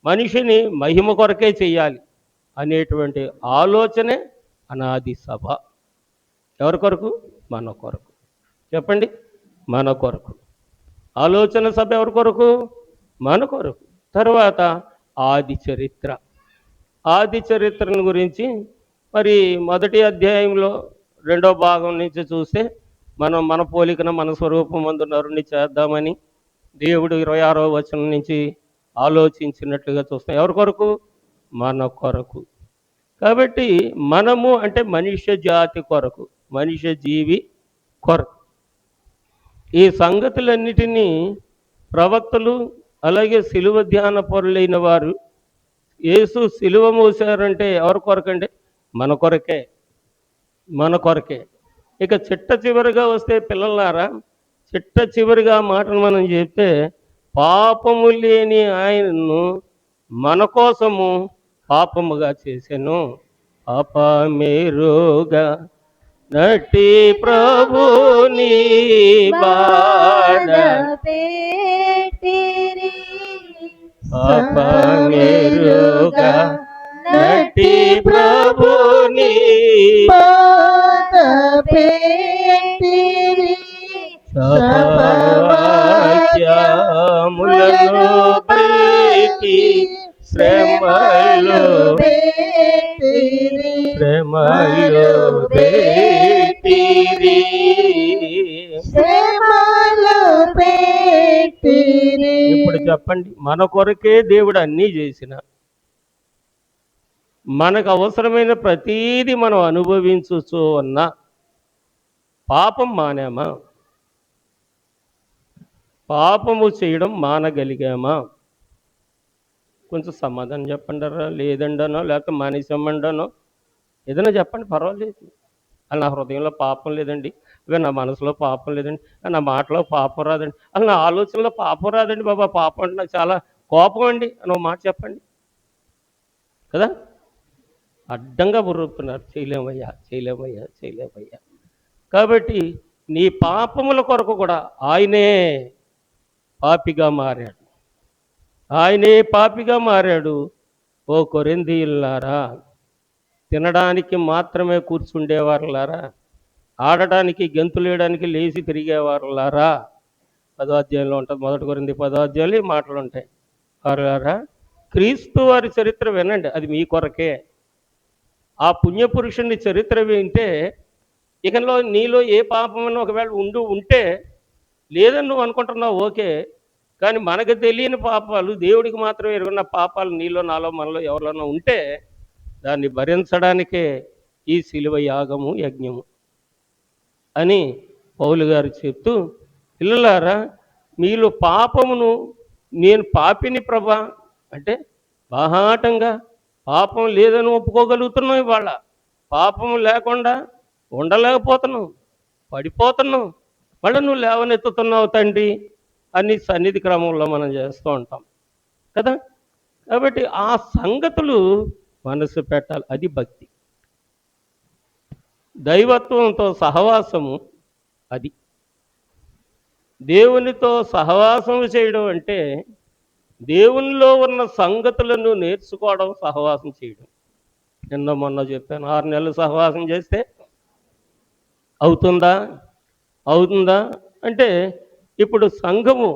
A: మనిషిని మహిమ కొరకే చెయ్యాలి అనేటువంటి ఆలోచనే అనాది సభ. ఎవరి కొరకు? మన కొరకు. చెప్పండి, మన కొరకు. ఆలోచన సభ ఎవరి కొరకు? మన కొరకు. తర్వాత ఆది చరిత్రను గురించి మరి మొదటి అధ్యాయంలో 2వ భాగం నుంచి చూస్తే మనం మన పోలికన మన స్వరూపం మందు నరుని చేద్దామని దేవుడు 26వ వచనం నుంచి ఆలోచించినట్లుగా చూస్తాం. ఎవరి కొరకు? మన కొరకు. కాబట్టి మనము అంటే మనుష్య జాతి కొరకు, మనుష్య జీవి కొరకు. ఈ సంగతులన్నిటినీ ప్రవక్తలు అలాగే సిలువ ధ్యాన పరులైన వారు యేసు సిలువ మోసారంటే ఎవరి కొరకంటే మన కొరకే. ఇక చిట్ట చివరిగా వస్తే పిల్లలారా, చిట్ట చివరిగా మాటను మనం చెప్తే పాపము లేని ఆయనను మన కోసము పాపముగా చేసెను. పాపమేరుగా నటి ప్రభుని బాధ పెట్టిరి, పాపమేరుగా నటి ప్రభుని బాధ పెట్టిరి, శాపవాక్యములను పెట్టి శ్రమలు పెట్టి చెప్పండి? మన కొరకే దేవుడు అన్నీ చేసిన, మనకు అవసరమైన ప్రతీది మనం అనుభవించచ్చు అన్న పాపం మానామా? పాపము చేయడం మానగలిగామా? కొంచెం సమాధానం చెప్పండారా? లేదండనో లేకపోతే మానేసమ్మండనో ఏదైనా చెప్పండి, పర్వాలేదు. అలా నా హృదయంలో పాపం లేదండి, ఇక నా మనసులో పాపం లేదండి, నా మాటలో పాపం రాదండి, అలా నా ఆలోచనలో పాపం రాదండి బాబా, పాపం అంటే నాకు చాలా కోపం అండి అని ఒక మాట చెప్పండి కదా. అడ్డంగా బుర్రొప్పుతున్నారు, చేయలేమయ్యా చేయలేమయ్యా చేయలేమయ్యా. కాబట్టి నీ పాపముల కొరకు కూడా ఆయనే పాపిగా మారాడు, ఆయనే పాపిగా మారాడు. ఓ కొరింథీయులారా, తినడానికి మాత్రమే కూర్చుండేవారులారా, ఆడటానికి గెంతులేయడానికి లేచి తిరిగేవారులారా, 10వ అధ్యాయంలో ఉంటుంది, 1 కొరింథీ 10వ అధ్యాయంలో ఈ మాటలు ఉంటాయి. వారులారా, క్రీస్తు వారి చరిత్ర వినండి, అది మీ కొరకే. ఆ పుణ్యపురుషుని చరిత్ర వింటే ఇకలో నీలో ఏ పాపమని ఒకవేళ ఉంటే లేదని నువ్వు అనుకుంటున్నావు, ఓకే. కానీ మనకు తెలియని పాపాలు, దేవుడికి మాత్రమే ఎరుగున్న పాపాలు నీలో నాలో మనలో ఎవరైనా ఉంటే దాన్ని భరించడానికే ఈ శిలువ యాగము యజ్ఞము అని పౌలు గారు చెప్తూ, పిల్లలారా మీలో పాపమును, నేను పాపిని ప్రభా అంటే బాహాటంగా పాపం లేదని ఒప్పుకోగలుగుతున్నావు, ఇవాళ పాపం లేకుండా ఉండలేకపోతున్నావు, పడిపోతున్నావు, మళ్ళీ నువ్వు లేవనెత్తుతున్నావు తండ్రి అని సన్నిధి క్రమంలో మనం చేస్తూ ఉంటాం కదా. కాబట్టి ఆ సంగతులు మనసు పెట్టాలి, అది భక్తి. దైవత్వంతో సహవాసము అది. దేవునితో సహవాసం చేయడం అంటే దేవునిలో ఉన్న సంగతులను నేర్చుకోవడం, సహవాసం చేయడం. నిన్న మొన్న చెప్పాను, 6 నెలలు సహవాసం చేస్తే అవుతుందా అంటే ఇప్పుడు సంఘము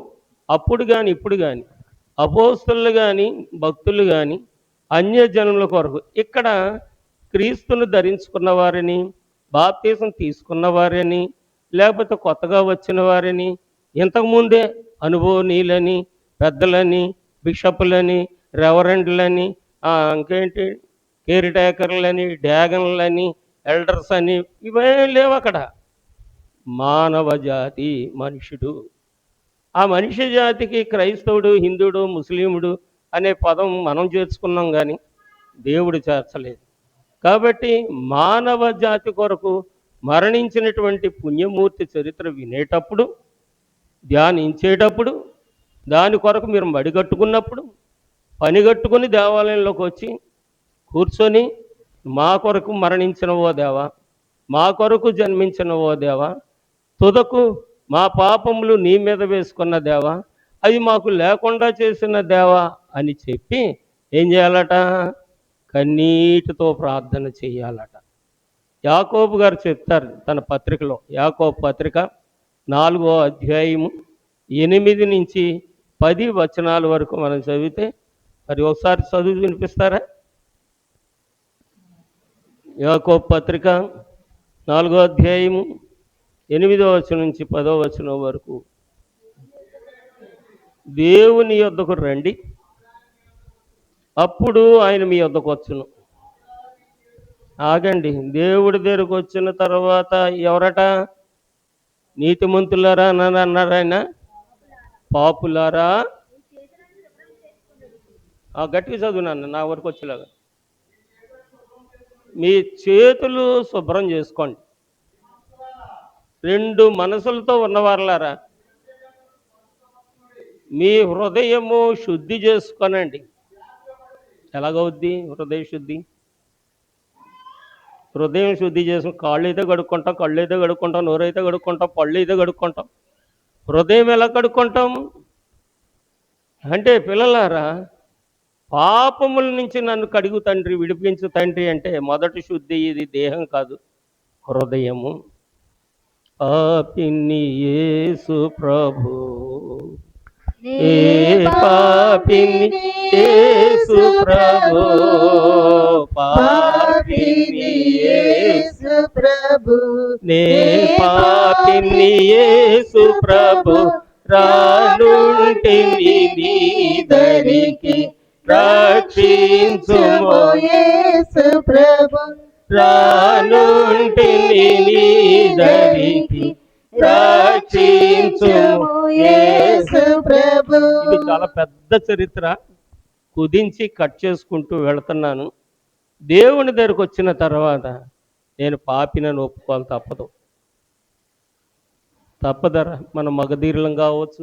A: అప్పుడు కానీ ఇప్పుడు కానీ అపోస్తలులు కానీ భక్తులు కానీ అన్యజనుల కొరకు ఇక్కడ క్రీస్తును ధరించుకున్న వారిని, బాప్తీసం తీసుకున్న వారిని, లేకపోతే కొత్తగా వచ్చిన వారిని, ఇంతకుముందే అనుభవనీయులని, పెద్దలని, బిషపులని, రెవరెండ్లని, ఇంకేంటి కేర్ టేకర్లని, డ్యాగన్లని, ఎల్డర్స్ అని ఇవేం లేవు అక్కడ. మానవ జాతి మనుషుడు. ఆ మనిషి జాతికి క్రైస్తవుడు, హిందువుడు, ముస్లిముడు అనే పదం మనం చేర్చుకున్నాం కానీ దేవుడు చేర్చలేదు. కాబట్టి మానవ జాతి కొరకు మరణించినటువంటి పుణ్యమూర్తి చరిత్ర వినేటప్పుడు, ధ్యానించేటప్పుడు, దాని కొరకు మీరు మడిగట్టుకున్నప్పుడు, పనిగట్టుకుని దేవాలయంలోకి వచ్చి కూర్చొని మా కొరకు మరణించిన ఓ దేవా, మా కొరకు జన్మించిన ఓ దేవా, తుదకు మా పాపములు నీ మీద వేసుకున్న దేవా, అవి మాకు లేకుండా చేసిన దేవా అని చెప్పి ఏం చేయాలట? కన్నీటితో ప్రార్థన చేయాలట. యాకోబు గారు చెప్తారు తన పత్రికలో, యాకోబు పత్రిక 4వ అధ్యాయము 8 నుంచి 10 వచనాల వరకు మనం చదివితే, మరి ఒకసారి చదువు వినిపిస్తారా? యాకోబు పత్రిక 4వ అధ్యాయము 8వ వచనం నుంచి 10వ వచనం వరకు. దేవుని యొద్దకు రండి, అప్పుడు ఆయన మీ యొద్దకు వచ్చును. ఆగండి, దేవుడి దగ్గరకు వచ్చిన తర్వాత ఎవరట? నీతిమంతులారా అని అన్నారు ఆయన, పాపులారా. గట్టిగా చదువునాను నా వరకు వచ్చేలాగా. మీ చేతులు శుభ్రం చేసుకోండి, 2 మనసులతో ఉన్నవారులారా మీ హృదయము శుద్ధి చేసుకోనండి. ఎలాగవుద్ది హృదయ శుద్ధి? హృదయం శుద్ధి చేసుకుని కాళ్ళు అయితే కడుక్కుంటాం, కళ్ళు అయితే కడుక్కుంటాం, నోరు అయితే కడుక్కుంటాం, పళ్ళు అయితే కడుక్కుంటాం. హృదయం ఎలా కడుక్కుంటాం అంటే, పిల్లలారా పాపముల నుంచి నన్ను కడుగు తండ్రి, విడిపించు తండ్రి అంటే మొదటి శుద్ధి ఇది దేహం కాదు, హృదయము. పాపిని యేసు ప్రభు, పాపిని యేసు ప్రభు, పాపిని యేసు ప్రభు, నే పాపిని యేసు ప్రభు, రానుంటిని నీ
B: రక్షించుము యేసు ప్రభు
A: రానుంటిని నీ దరికి రక్షించుము
B: యేసు ప్రభు.
A: ఇది చాలా పెద్ద చరిత్ర, కుదించి కట్ చేసుకుంటూ వెళుతున్నాను. దేవుని దగ్గరకు వచ్చిన తర్వాత నేను పాపినని ఒప్పుకోవాలి, తప్పదరా. మనం మగధీరులం కావచ్చు,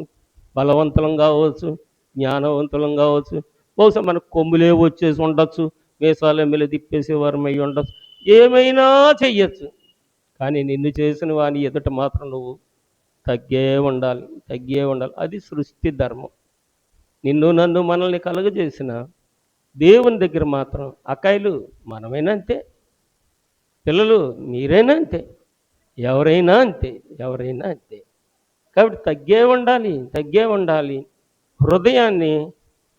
A: బలవంతులం కావచ్చు, జ్ఞానవంతులం కావచ్చు, బహుశా మనకు కొమ్ములే వచ్చేసి ఉండొచ్చు, మీసాలు ఎమ్మెల్యే తిప్పేసేవారం అయి ఉండొచ్చు, ఏమైనా చెయ్యొచ్చు. కానీ నిన్ను చేసిన వాని ఎదుట మాత్రం నువ్వు తగ్గే ఉండాలి. అది సృష్టి ధర్మం. నిన్ను నన్ను మనల్ని కలుగజేసిన దేవుని దగ్గర మాత్రం అకాయలు మనమైనా అంతే, పిల్లలు మీరైనా అంతే, ఎవరైనా అంతే. కాబట్టి తగ్గే ఉండాలి. హృదయాన్ని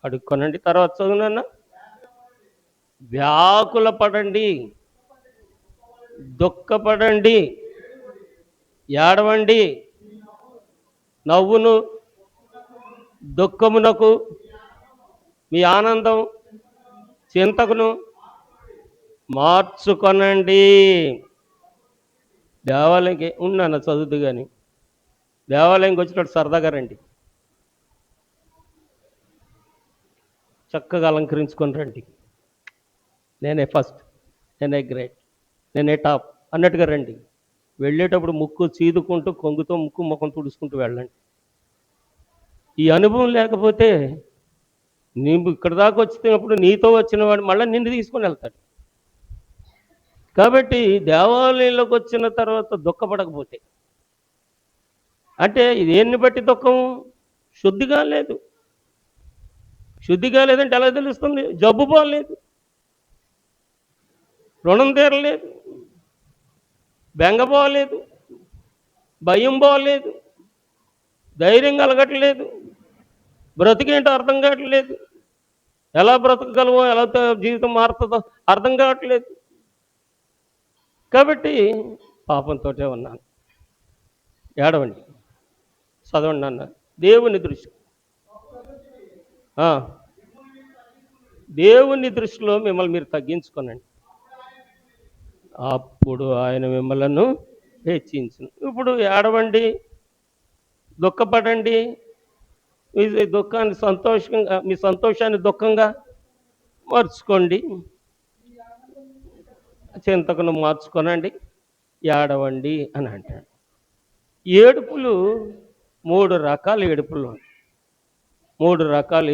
A: అడుక్కొనండి. తర్వాత చదువునన్నా, వ్యాకుల పడండి, దుఃఖపడండి, ఏడవండి, నవ్వును దుఃఖమునకు మీ ఆనందం చింతకును మార్చుకొనండి. దేవాలయంకి ఉన్నాను చదువుతూ, కానీ దేవాలయంకి వచ్చినట్టు సరదాగా రండి, చక్కగా అలంకరించుకొని రండి. నేనే ఫస్ట్, నేనే గ్రేట్, నేనే టాప్ అన్నట్టుగా రండి. వెళ్ళేటప్పుడు ముక్కు చీదుకుంటూ కొంగుతో ముక్కు ముఖం తుడుచుకుంటూ వెళ్ళండి. ఈ అనుభవం లేకపోతే నీవు ఇక్కడ దాకా వచ్చినప్పుడు నీతో వచ్చిన వాడు మళ్ళీ నిన్ను తీసుకొని వెళ్తాడు. కాబట్టి దేవాలయంలోకి వచ్చిన తర్వాత దుఃఖపడకపోతే, అంటే దేన్ని బట్టి దుఃఖం? శుద్ధిగా లేదంటే ఎలా తెలుస్తుంది? జబ్బు పోలేదు, రుణం తీరలేదు, బెంగ పోలేదు, భయం పోలేదు, ధైర్యం కలగట్లేదు, బ్రతికేంటో అర్థం కావట్లేదు, ఎలా బ్రతకగలవో, ఎలా జీవితం మారుతుందో అర్థం కావట్లేదు. కాబట్టి పాపంతో ఉన్నాను. ఏడవండి, చదవండి అన్న. దేవుని దృష్టిలో మిమ్మల్ని మీరు తగ్గించుకోనండి, అప్పుడు ఆయన మిమ్మల్ని హెచ్చించును. ఇప్పుడు ఏడవండి, దుఃఖపడండి, మీ దుఃఖాన్ని సంతోషంగా, మీ సంతోషాన్ని దుఃఖంగా మార్చుకోండి, చింతకును మార్చుకోనండి, ఏడవండి అని అంటాడు. ఏడుపులు 3 రకాల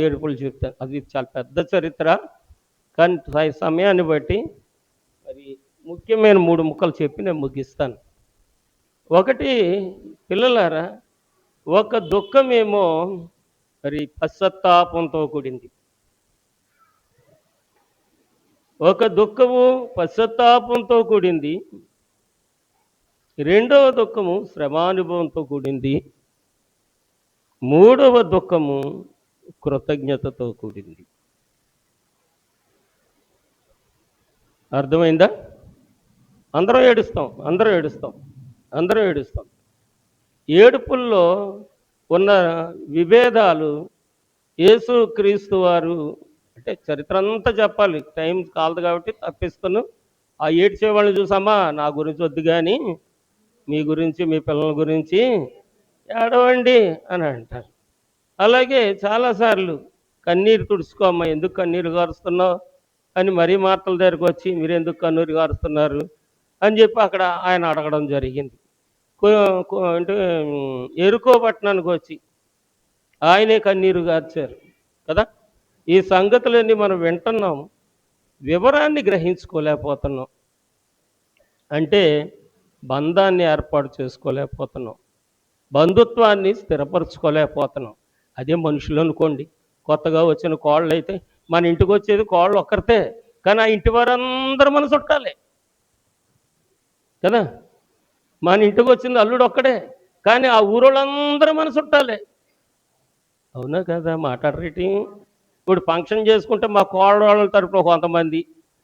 A: ఏడుపులు చెప్తాను. అది చాలా పెద్ద చరిత్ర, కానీ సమయాన్ని బట్టి మరి ముఖ్యమైన 3 ముక్కలు చెప్పి నేను ముగిస్తాను. ఒకటి, పిల్లలారా, ఒక దుఃఖమేమో మరి పశ్చాత్తాపంతో కూడింది, ఒక దుఃఖము పశ్చాత్తాపంతో కూడింది. రెండవ దుఃఖము శ్రమానుభవంతో కూడింది. మూడవ దుఃఖము కృతజ్ఞతతో కూడింది. అర్థమైందా? అందరం ఏడుస్తాం. ఏడుపుల్లో ఉన్న విభేదాలు యేసుక్రీస్తు వారు, అంటే చరిత్ర అంతా చెప్పాలి, టైం కాలదు కాబట్టి తప్పిస్తాను. ఆ ఏడ్చే వాళ్ళని చూసామా, నా గురించి వద్దు కానీ మీ గురించి, మీ పిల్లల గురించి ఏడవండి అని అంటారు. అలాగే చాలాసార్లు కన్నీరు తుడుచుకోమ్మా, ఎందుకు కన్నీరు గారుస్తున్నావు అని మరీ మార్తల దగ్గరకు వచ్చి మీరు ఎందుకు కన్నీరు గారుస్తున్నారు అని చెప్పి అక్కడ ఆయన అడగడం జరిగింది. అంటే ఎరుకో పట్టణానికి వచ్చి ఆయనే కన్నీరు గార్చారు కదా. ఈ సంగతులన్నీ మనం వింటున్నాం, వివరాన్ని గ్రహించుకోలేకపోతున్నాం. అంటే బంధాన్ని ఏర్పాటు చేసుకోలేకపోతున్నాం, బంధుత్వాన్ని స్థిరపరచుకోలేకపోతున్నాం. అదే మనుషులు అనుకోండి, కొత్తగా వచ్చిన కోళ్ళు అయితే మన ఇంటికి వచ్చేది కోళ్ళు ఒక్కరితే, కానీ ఆ ఇంటి వారందరూ మన చుట్టాలే కదా. మన ఇంటికి వచ్చింది అల్లుడు ఒక్కడే, కానీ ఆ ఊరోళ్ళందరూ మన చుట్టాలే. అవునా కదా? మాట్లాడరేటి? ఇప్పుడు ఫంక్షన్ చేసుకుంటే మా కోడవాళ్ళ తరపున 100 మంది,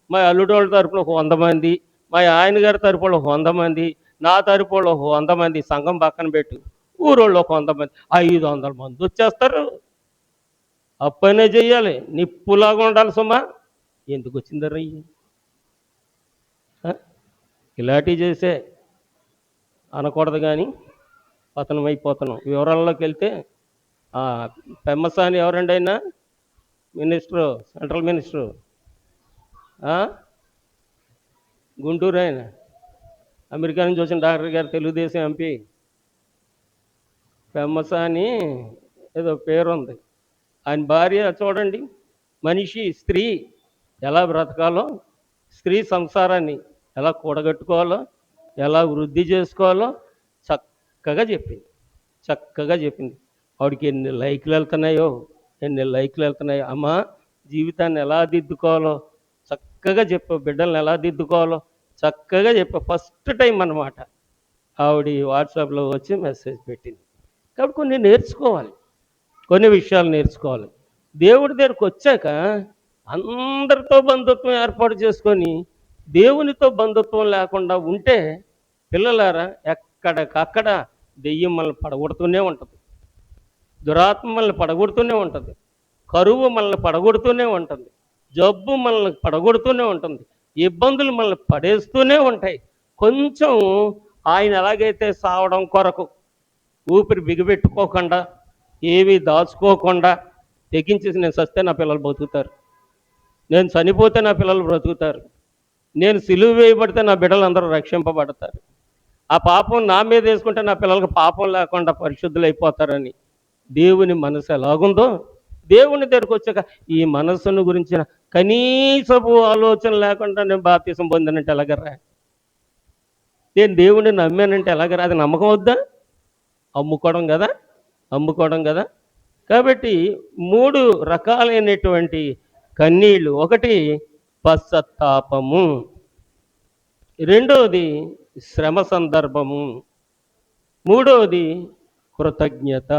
A: మా అల్లుడు వాళ్ళ తరపున 100 మంది, మా ఆయన గారి తరపున 100 మంది, నా తరపున 100 మంది, సంఘం పక్కన పెట్టు, ఊరోళ్ళు 100 మంది, 500 మంది వచ్చేస్తారు. అప్పనే చెయ్యాలి, నిప్పులాగా ఉండాలి సుమా. ఎందుకు వచ్చిందర్రా ఇయ్యి? ఇలాంటివి చేసే అనకూడదు కానీ పతనం అయిపోతున్నాం. వివరాల్లోకి వెళ్తే పెమ్మసాని ఎవరండి అయినా? మినిస్టరు, సెంట్రల్ మినిస్టరు, గుంటూరు ఆయన, అమెరికా నుంచి వచ్చిన డాక్టర్ గారు, తెలుగుదేశం ఎంపీ. పెమ్మసాని ఏదో పేరుంది. ఆయన భార్య చూడండి, మనిషి స్త్రీ ఎలా బ్రతకాలో, స్త్రీ సంసారాన్ని ఎలా కూడగట్టుకోవాలో, ఎలా వృద్ధి చేసుకోవాలో చక్కగా చెప్పింది. ఆవిడకి ఎన్ని లైక్లు వెళ్తున్నాయో, అమ్మ జీవితాన్ని ఎలా దిద్దుకోవాలో చక్కగా చెప్పావు, బిడ్డల్ని ఎలా దిద్దుకోవాలో చక్కగా చెప్పావు. ఫస్ట్ టైం అన్నమాట ఆవిడ వాట్సాప్లో వచ్చి మెసేజ్ పెట్టింది. కాబట్టి కొన్ని విషయాలు నేర్చుకోవాలి. దేవుడి దగ్గరికి వచ్చాక అందరితో బంధుత్వం ఏర్పాటు చేసుకొని దేవునితో బంధుత్వం లేకుండా ఉంటే పిల్లలారా ఎక్కడికక్కడ దెయ్యం మనల్ని పడగొడుతూనే ఉంటుంది, దురాత్మ మనల్ని పడగొడుతూనే ఉంటుంది, కరువు మనల్ని పడగొడుతూనే ఉంటుంది, జబ్బు మనల్ని పడగొడుతూనే ఉంటుంది, ఇబ్బందులు మనల్ని పడేస్తూనే ఉంటాయి. కొంచెం ఆయన ఎలాగైతే సావడం కొరకు ఊపిరి బిగిపెట్టుకోకుండా, ఏమీ దాచుకోకుండా తెగించేసి నేను చస్తే నా పిల్లలు బతుకుతారు, నేను చనిపోతే నా పిల్లలు బ్రతుకుతారు, నేను సిలువ వేయబడితే నా బిడ్డలు అందరూ రక్షింపబడతారు, ఆ పాపం నా మీద వేసుకుంటే నా పిల్లలకు పాపం లేకుండా పరిశుద్ధులు అయిపోతారని దేవుని మనసు ఎలాగుందో, దేవుని దగ్గరకు వచ్చాక ఈ మనస్సును గురించిన కనీసపు ఆలోచన లేకుండా నేను బాప్తిసం పొందినంటే ఎలాగరా? నేను దేవుడిని నమ్మానంటే ఎలాగరా? అది నమ్మకం వద్దా? అమ్ముకోవడం కదా. కాబట్టి 3 రకాలైనటువంటి కన్నీళ్ళు. ఒకటి పశ్చాత్తాపము, రెండవది శ్రమ సందర్భము, మూడవది కృతజ్ఞత.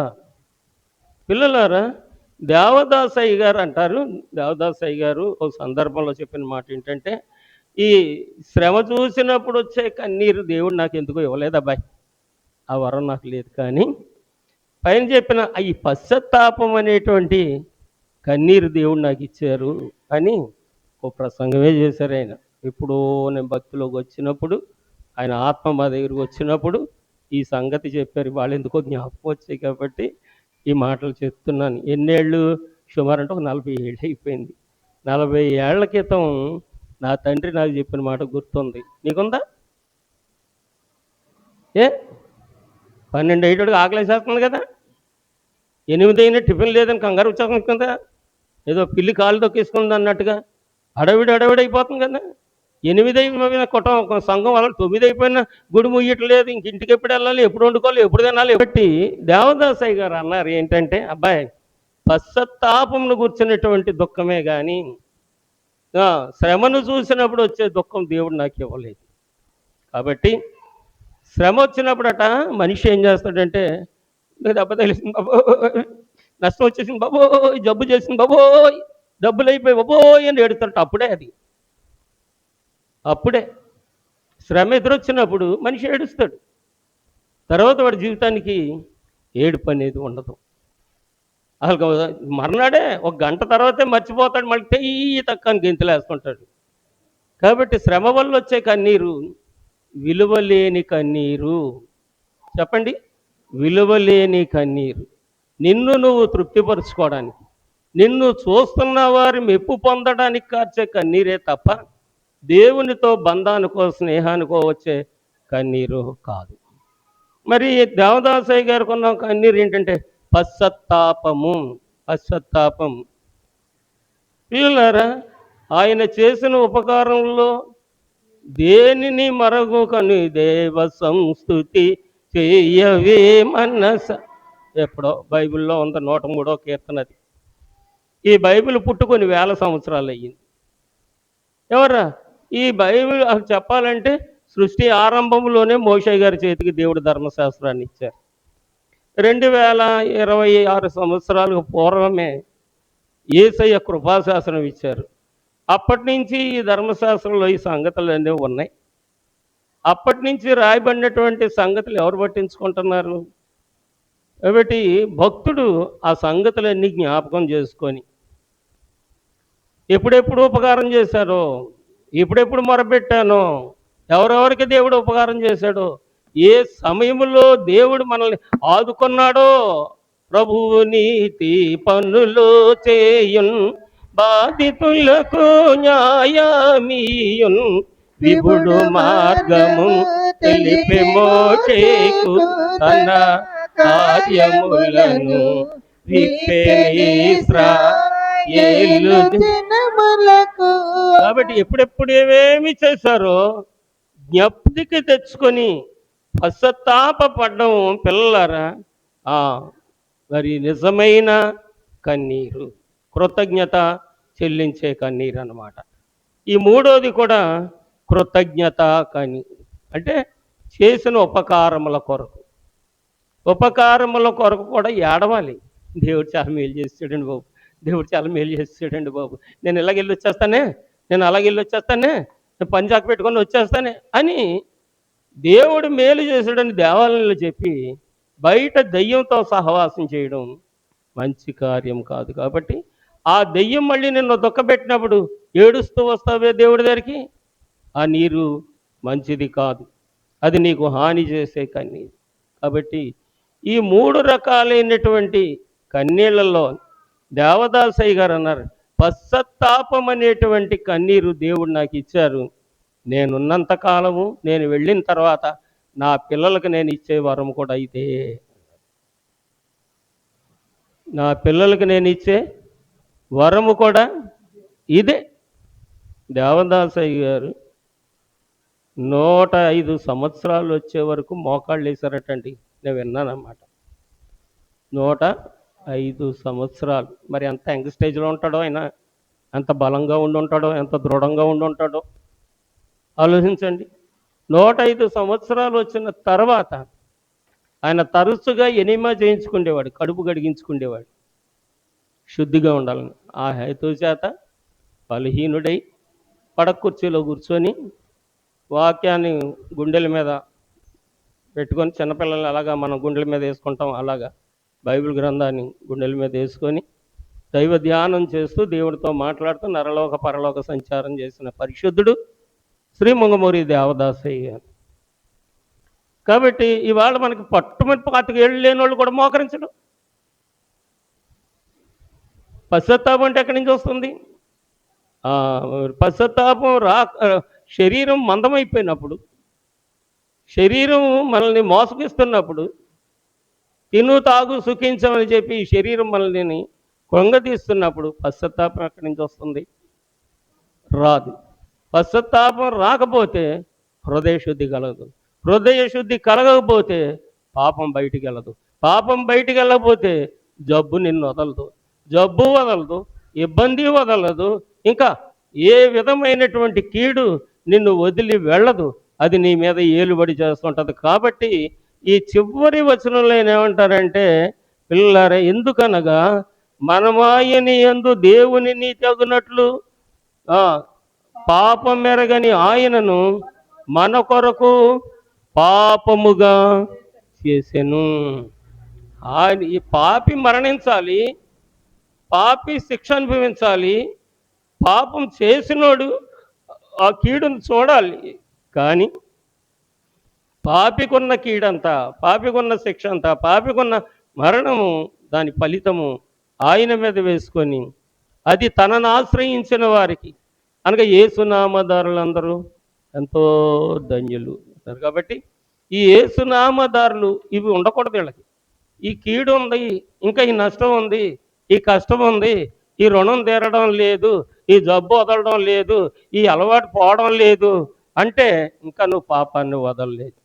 A: పిల్లలారా, దేవదాసయ్య గారు అంటారు, దేవదాసయ్య గారు ఒక సందర్భంలో చెప్పిన మాట ఏంటంటే, ఈ శ్రమ చూసినప్పుడు వచ్చే కన్నీరు దేవుడు నాకు ఎందుకు ఇవ్వలేదు అబ్బాయి, ఆ వరం నాకు లేదు, కానీ పైన చెప్పిన ఈ పశ్చాత్తాపం అనేటువంటి కన్నీరు దేవుడు నాకు ఇచ్చారు అని ఒక ప్రసంగమే చేశారు ఆయన. ఇప్పుడు నేను భక్తిలోకి వచ్చినప్పుడు, ఆయన ఆత్మ మా దగ్గరికి వచ్చినప్పుడు ఈ సంగతి చెప్పారు. వాళ్ళు ఎందుకో జ్ఞాపకం వచ్చాయి కాబట్టి ఈ మాటలు చెప్తున్నాను. ఎన్నేళ్ళు? సుమారు అంటే ఒక 40 ఏళ్ళు అయిపోయింది. 40 ఏళ్ల క్రితం నా తండ్రి నాకు చెప్పిన మాట గుర్తుంది. నీకుందా? 12 అయ్యేటోడికి ఆకలేసేస్తుంది కదా, 8 అయినా టిఫిన్ లేదని కంగారు వచ్చేస్తుంది కదా, ఏదో పిల్లి కాలు తొక్కేసుకుంది అన్నట్టుగా అడవిడి అయిపోతుంది కదా. 8 అయిపోయిన సంఘం వాళ్ళు 9 అయిపోయినా గుడి ముయ్యట్లేదు, ఇంక ఇంటికి ఎప్పుడు వెళ్ళాలి, ఎప్పుడు వండుకోవాలి, ఎప్పుడు తినాలి. బట్టి దేవదాసయ్య గారు అన్నారు ఏంటంటే, అబ్బాయి పశ్చాత్తాపంను కూర్చున్నటువంటి దుఃఖమే కానీ శ్రమను చూసినప్పుడు వచ్చే దుఃఖం దేవుడు నాకు ఇవ్వలేదు. కాబట్టి శ్రమ వచ్చినప్పుడట మనిషి ఏం చేస్తాడంటే, దెబ్బ తెలిసింది బాబోయ్, నష్టం వచ్చేసింది బాబోయ్, జబ్బు చేసింది బాబోయ్, డబ్బులు అయిపోయి బాబోయ్ అని ఏడుతాడు. అప్పుడే శ్రమ ఎదురొచ్చినప్పుడు మనిషి ఏడుస్తాడు. తర్వాత వాడి జీవితానికి ఏడుపు అనేది ఉండదు. అసలు మర్నాడే ఒక గంట తర్వాతే మర్చిపోతాడు, మళ్ళీ తెయ్యి తక్కని గెంతులేసుకుంటాడు. కాబట్టి శ్రమ వల్ల వచ్చే కన్నీరు విలువలేని కన్నీరు. చెప్పండి, విలువలేని కన్నీరు. నిన్ను నువ్వు తృప్తిపరుచుకోవడానికి, నిన్ను చూస్తున్న వారి మెప్పు పొందడానికి కార్చే కన్నీరే తప్ప దేవునితో బంధానికో స్నేహానికో వచ్చే కన్నీరు కాదు. మరి దేవదాసయ్య గారికి ఉన్న కన్నీరు ఏంటంటే పశ్చాత్తాపం. పిల్లలారా, ఆయన చేసిన ఉపకారంలో దేనిని మరగుకని దేవ సంస్తుతి చేయవే మనస. ఎప్పుడో బైబిల్లో ఉంది 103వ కీర్తనది. ఈ బైబిల్ పుట్టుకొని 1000 సంవత్సరాలు అయ్యింది. ఎవరా ఈ బైబిల్ చెప్పాలంటే సృష్టి ఆరంభంలోనే మోషే గారి చేతికి దేవుడు ధర్మశాస్త్రాన్ని ఇచ్చారు. 2026 సంవత్సరాలకు పూర్వమే యేసయ్య కృపాశాస్త్రం ఇచ్చారు. అప్పటి నుంచి ఈ ధర్మశాస్త్రంలో ఈ సంగతులు అనేవి ఉన్నాయి. అప్పటి నుంచి రాయబడినటువంటి సంగతులు ఎవరు పట్టించుకుంటున్నారు? కాబట్టి భక్తుడు ఆ సంగతులన్నీ జ్ఞాపకం చేసుకొని ఎప్పుడెప్పుడు ఉపకారం చేశారో, ఎప్పుడెప్పుడు మొరపెట్టానో, ఎవరెవరికి దేవుడు ఉపకారం చేశాడో, ఏ సమయంలో దేవుడు మనల్ని ఆదుకున్నాడో, ప్రభువు నీతి పన్నులు చేయున్ బాధితులకు న్యాయమీయున్ విభుడు మార్గము తెలిపి మోచేకు తన కార్యములను విప్పేలు. కాబట్టి ఎప్పుడెప్పుడు ఏమేమి చేశారో జ్ఞప్తికి తెచ్చుకొని పశ్చాత్తాపపడ్డం పిల్లలారా, మరి నిజమైన కన్నీరు, కృతజ్ఞత చెల్లించే కన్నీరు అన్నమాట. ఈ మూడోది కూడా కృతజ్ఞత అంటే చేసిన ఉపకారముల కొరకు కూడా ఏడవాలి. దేవుడు చాలా మేలు చేసాడండి బాబు, దేవుడు చాలా మేలు చేసాడండి బాబు, నేను ఇలాగెళ్ళి వచ్చేస్తానే, నేను అలాగెళ్ళి వచ్చేస్తానే, నేను పంచాకు పెట్టుకొని వచ్చేస్తానే అని దేవుడు మేలు చేసాడని దేవాలయంలో చెప్పి బయట దెయ్యంతో సహవాసం చేయడం మంచి కార్యం కాదు. కాబట్టి ఆ దెయ్యం మళ్ళీ నిన్ను దుఃఖపెట్టినప్పుడు ఏడుస్తూ వస్తావే దేవుడి దగ్గరికి, ఆ నీరు మంచిది కాదు, అది నీకు హాని చేసే కన్నీరు. కాబట్టి ఈ 3 రకాలైనటువంటి కన్నీళ్లలో దేవదాసయ్య గారు అన్నారు, పశ్చాత్తాపం అనేటువంటి కన్నీరు దేవుడు నాకు ఇచ్చారు. నేనున్నంత కాలము, నేను వెళ్ళిన తర్వాత నా పిల్లలకు నేను ఇచ్చే వరం కూడా ఇదే. నా పిల్లలకు నేను ఇచ్చే వరము కూడా ఇదే. దేవదాసయ్య గారు 105 సంవత్సరాలు వచ్చే వరకు మోకాళ్ళు వేశారటండి, నేను విన్నానన్నమాట. 105 సంవత్సరాలు. మరి ఎంత యంగ్ స్టేజ్లో ఉంటాడో ఆయన, ఎంత బలంగా ఉండి ఉంటాడో, ఎంత దృఢంగా ఉండి ఉంటాడో ఆలోచించండి. 105 సంవత్సరాలు వచ్చిన తర్వాత ఆయన తరచుగా ఎనిమా చేయించుకునేవాడు, కడుపు గడిగించుకునేవాడు శుద్ధిగా ఉండాలని. ఆ హేతు చేత బలహీనుడై పడక కుర్చీలో కూర్చొని వాక్యాన్ని గుండెల మీద పెట్టుకొని, చిన్నపిల్లల్ని అలాగా మనం గుండెల మీద వేసుకుంటాం, అలాగా బైబిల్ గ్రంథాన్ని గుండెల మీద వేసుకొని దైవ ధ్యానం చేస్తూ దేవుడితో మాట్లాడుతూ నరలోక పరలోక సంచారం చేసిన పరిశుద్ధుడు శ్రీ ముంగమూరి దేవదాసయ్య. కాబట్టి ఇవాళ మనకి పట్టుమని 25 ఏళ్ళు లేని వాళ్ళు కూడా మోకరించడం. పశ్చాత్తాపం అంటే ఎక్కడి నుంచి వస్తుంది? పశ్చాత్తాపం శరీరం మందమైపోయినప్పుడు, శరీరం మనల్ని మోసగిస్తున్నప్పుడు, తిను తాగు సుఖించమని చెప్పి ఈ శరీరం మనల్ని కృంగతీస్తున్నప్పుడు పశ్చాత్తాపం ఎక్కడి నుంచి వస్తుంది? రాదు. పశ్చాత్తాపం రాకపోతే హృదయశుద్ధి కలగదు, హృదయశుద్ధి కలగకపోతే పాపం బయటికి వెళ్ళదు, పాపం బయటికి వెళ్ళకపోతే జబ్బు నిన్ను వదలదు, జబ్బు వదలదు, ఇబ్బంది వదలదు, ఇంకా ఏ విధమైనటువంటి కీడు నిన్ను వదిలి వెళ్ళదు, అది నీ మీద ఏలుబడి చేస్తుంటుంది. కాబట్టి ఈ చివరి వచనంలో ఏమంటారంటే, పిల్లలారా, ఎందుకనగా మనమాయని యందు దేవుని నీతి అగునట్లు పాపం మెరగని ఆయనను మన కొరకు పాపముగా చేసెను. ఈ పాపి మరణించాలి, పాపి శిక్ష అనుభవించాలి, పాపం చేసినోడు ఆ కీడును చూడాలి. కానీ పాపికున్న కీడంతా, పాపికున్న శిక్ష అంతా, పాపికున్న మరణము, దాని ఫలితము ఆయన మీద వేసుకొని అది తనను ఆశ్రయించిన వారికి అనగా యేసునామదారులందరూ ఎంతో ధన్యులు. కాబట్టి ఈ యేసునామదారులు ఇవి ఉండకూడదు. వీళ్ళకి ఈ కీడు ఉంది, ఇంకా ఈ నష్టం ఉంది, ఈ కష్టం ఉంది, ఈ రుణం తీరడం లేదు, ఈ జబ్బు వదలడం లేదు, ఈ అలవాటు పోవడం లేదు అంటే ఇంకా నువ్వు పాపాన్ని వదలలేదు,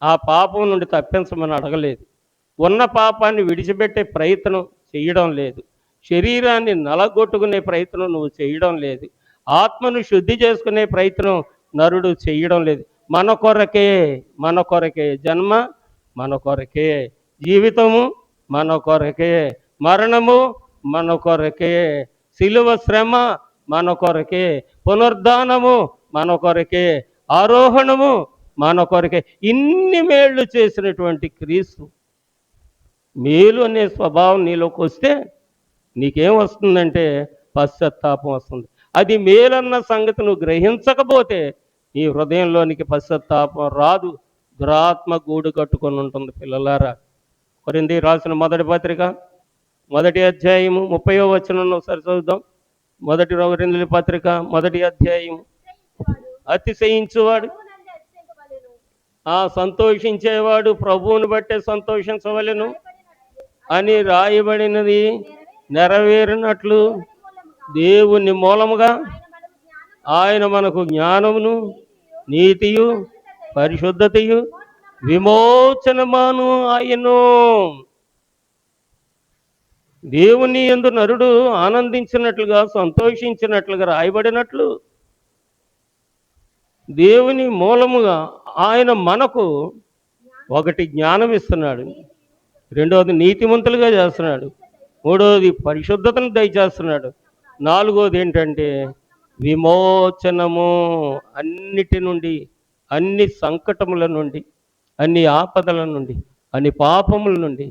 A: ఆ పాపం నుండి తప్పించమని అడగలేదు, ఉన్న పాపాన్ని విడిచిపెట్టే ప్రయత్నం చేయడం లేదు, శరీరాన్ని నలగొట్టుకునే ప్రయత్నం నువ్వు చేయడం లేదు, ఆత్మను శుద్ధి చేసుకునే ప్రయత్నం నరుడు చేయడం లేదు. మన కొరకే జన్మ, మన కొరకే జీవితము, మన కొరకే మరణము, మన కొరకే శిలువ శ్రమ, మన కొరకే పునరుద్ధానము, మన కొరకే ఆరోహణము, మన కొరకే. ఇన్ని మేళ్ళు చేసినటువంటి క్రీస్తు మేలు అనే స్వభావం నీలోకి వస్తే నీకేం వస్తుందంటే పశ్చాత్తాపం వస్తుంది. అది మేలన్న సంగతి నువ్వు గ్రహించకపోతే నీ హృదయంలోనికి పశ్చాత్తాపం రాదు. దురాత్మ గూడు కట్టుకొని ఉంటుంది. పిల్లలారా, కొరింథీ రాసిన మొదటి పత్రిక 1వ అధ్యాయము 30వ వచనం ఒకసారి చదువుదాం. మొదటి కొరింథీ పత్రిక 1వ అధ్యాయము. అతిశయించువాడు సంతోషించేవాడు ప్రభువుని బట్టే సంతోషించవలెను అని రాయబడినది నెరవేరినట్లు దేవుని మూలముగా ఆయన మనకు జ్ఞానమును నీతియు పరిశుద్ధతయు విమోచనమాను ఆయను. దేవుని యందు నరుడు ఆనందించినట్లుగా సంతోషించినట్లుగా రాయబడినట్లు దేవుని మూలముగా ఆయన మనకు ఒకటి జ్ఞానం ఇస్తున్నాడు, రెండవది నీతిమంతులుగా చేస్తున్నాడు, మూడవది పరిశుద్ధతను దయచేస్తున్నాడు, నాలుగవది ఏంటంటే విమోచనము. అన్నిటి నుండి, అన్ని సంకటముల నుండి, అన్ని ఆపదల నుండి, అన్ని పాపముల నుండి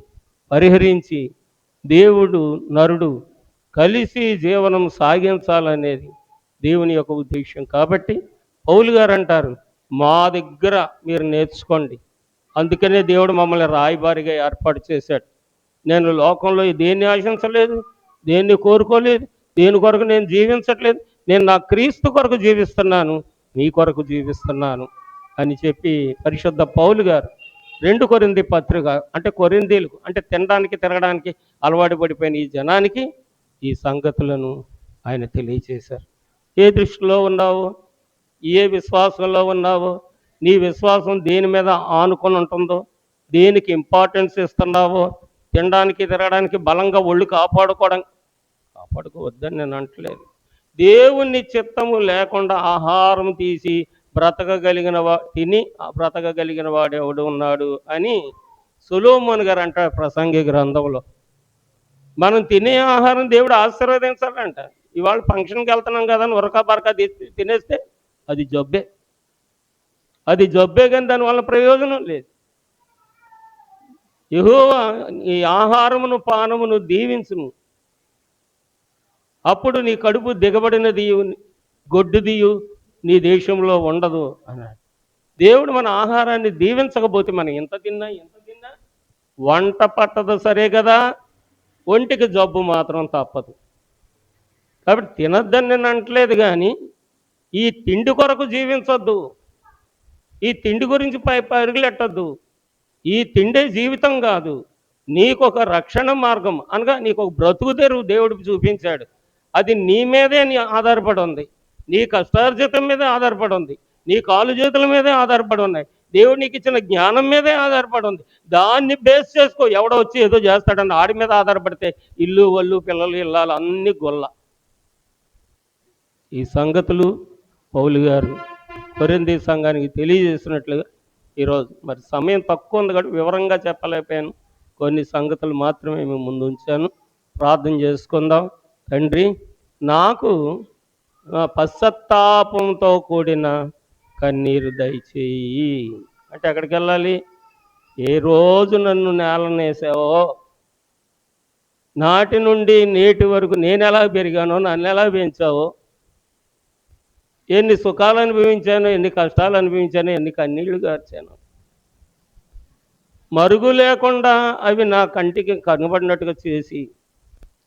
A: పరిహరించి దేవుడు నరుడు కలిసి జీవనం సాగించాలనేది దేవుని యొక్క ఉద్దేశం. కాబట్టి పౌలు గారు అంటారు, మా దగ్గర మీరు నేర్చుకోండి. అందుకనే దేవుడు మమ్మల్ని రాయబారిగా ఏర్పాటు చేశాడు. నేను లోకంలో దేన్ని ఆశించలేదు, దేన్ని కోరుకోలేదు, దేని కొరకు నేను జీవించట్లేదు. నేను నా క్రీస్తు కొరకు జీవిస్తున్నాను, మీ కొరకు జీవిస్తున్నాను అని చెప్పి పరిశుద్ధ పౌలు గారు 2 కొరింథీ పత్రిక, అంటే కొరింథీలకు, అంటే తినడానికి తిరగడానికి అలవాటు పడిపోయిన ఈ జనానికి ఈ సంగతులను ఆయన తెలియచేశారు. ఏ దృష్టిలో ఉన్నావో, ఏ విశ్వాసంలో ఉన్నావో, నీ విశ్వాసం దేని మీద ఆనుకొని ఉంటుందో, దేనికి ఇంపార్టెన్స్ ఇస్తున్నావో, తినడానికి తిరగడానికి బలంగా ఒళ్ళు కాపాడుకోవద్దని నేను అంటలేదు. దేవుని చిత్తము లేకుండా ఆహారం తీసి తిని బ్రతకగలిగిన వాడు ఎవడు ఉన్నాడు అని సొలొమోను గారు అంటారు ప్రసంగి గ్రంథంలో. మనం తినే ఆహారం దేవుడు ఆశీర్వదించాలంట. ఇవాళ ఫంక్షన్కి వెళ్తున్నాం కదా అని ఉరకా బరకా తినేస్తే అది జబ్బే, కానీ దానివల్ల ప్రయోజనం లేదు. యెహోవా ఈ ఆహారమును పానమును దీవించును, అప్పుడు నీ కడుపు దిగబడినది గొడ్డుదియు నీ దేశంలో ఉండదు అన్నాడు. దేవుడు మన ఆహారాన్ని దీవించకపోతే మనం ఎంత తిన్నా వంట పట్టదు, సరే కదా, ఒంటికి జబ్బు మాత్రం తప్పదు. కాబట్టి తినద్దని నేను అంటలేదు, కానీ ఈ తిండి కొరకు జీవించొద్దు, ఈ తిండి గురించి పరుగులెట్టద్దు. ఈ తిండే జీవితం కాదు, నీకు ఒక రక్షణ మార్గం అనగా నీకు ఒక బ్రతుకు తెరువు దేవుడు చూపించాడు. అది నీ మీదే ఆధారపడి ఉంది, నీ కష్టార్జితం మీదే ఆధారపడి ఉంది, నీ కాలు చేతుల మీదే ఆధారపడి ఉన్నాయి, దేవుడు నీకు ఇచ్చిన జ్ఞానం మీదే ఆధారపడి ఉంది. దాన్ని బేస్ చేసుకో. ఎవడో వచ్చి ఏదో చేస్తాడని ఆడి మీద ఆధారపడితే ఇల్లు వల్లు పిల్లలు ఇల్లాలు అన్ని గొల్ల. ఈ సంగతులు పౌలు గారు కొరింథీ సంఘానికి తెలియజేసినట్లుగా ఈరోజు మరి సమయం తక్కువ ఉంది కాబట్టి వివరంగా చెప్పలేకపోయాను. కొన్ని సంగతులు మాత్రమే మేము ముందు ఉంచాను. ప్రార్థన చేసుకుందాం. తండ్రి, నాకు పశ్చాత్తాపంతో కూడిన కన్నీరు దయచేయి. అంటే ఎక్కడికి వెళ్ళాలి? ఏ రోజు నన్ను నేలనేసావో, నాటి నుండి నేటి వరకు నేను ఎలా పెరిగానో, నన్ను ఎలా పెంచావో, ఎన్ని సుఖాలు అనుభవించానో, ఎన్ని కష్టాలు అనుభవించానో, ఎన్ని కన్నీళ్లు గార్చాను, మరుగు లేకుండా అవి నా కంటికి కనబడినట్టుగా చేసి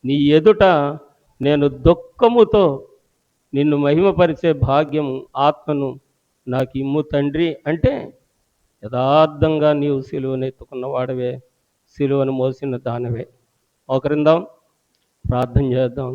A: నీ ఎదుట నేను దుఃఖముతో నిన్ను మహిమపరిచే భాగ్యము ఆత్మను నాకు ఇమ్ము తండ్రి. అంటే యథార్థంగా నీవు సిలువను ఎత్తుకున్న వాడవే, సిలువను మోసిన దానవే. ఒకరిందాం, ప్రార్థన చేద్దాం.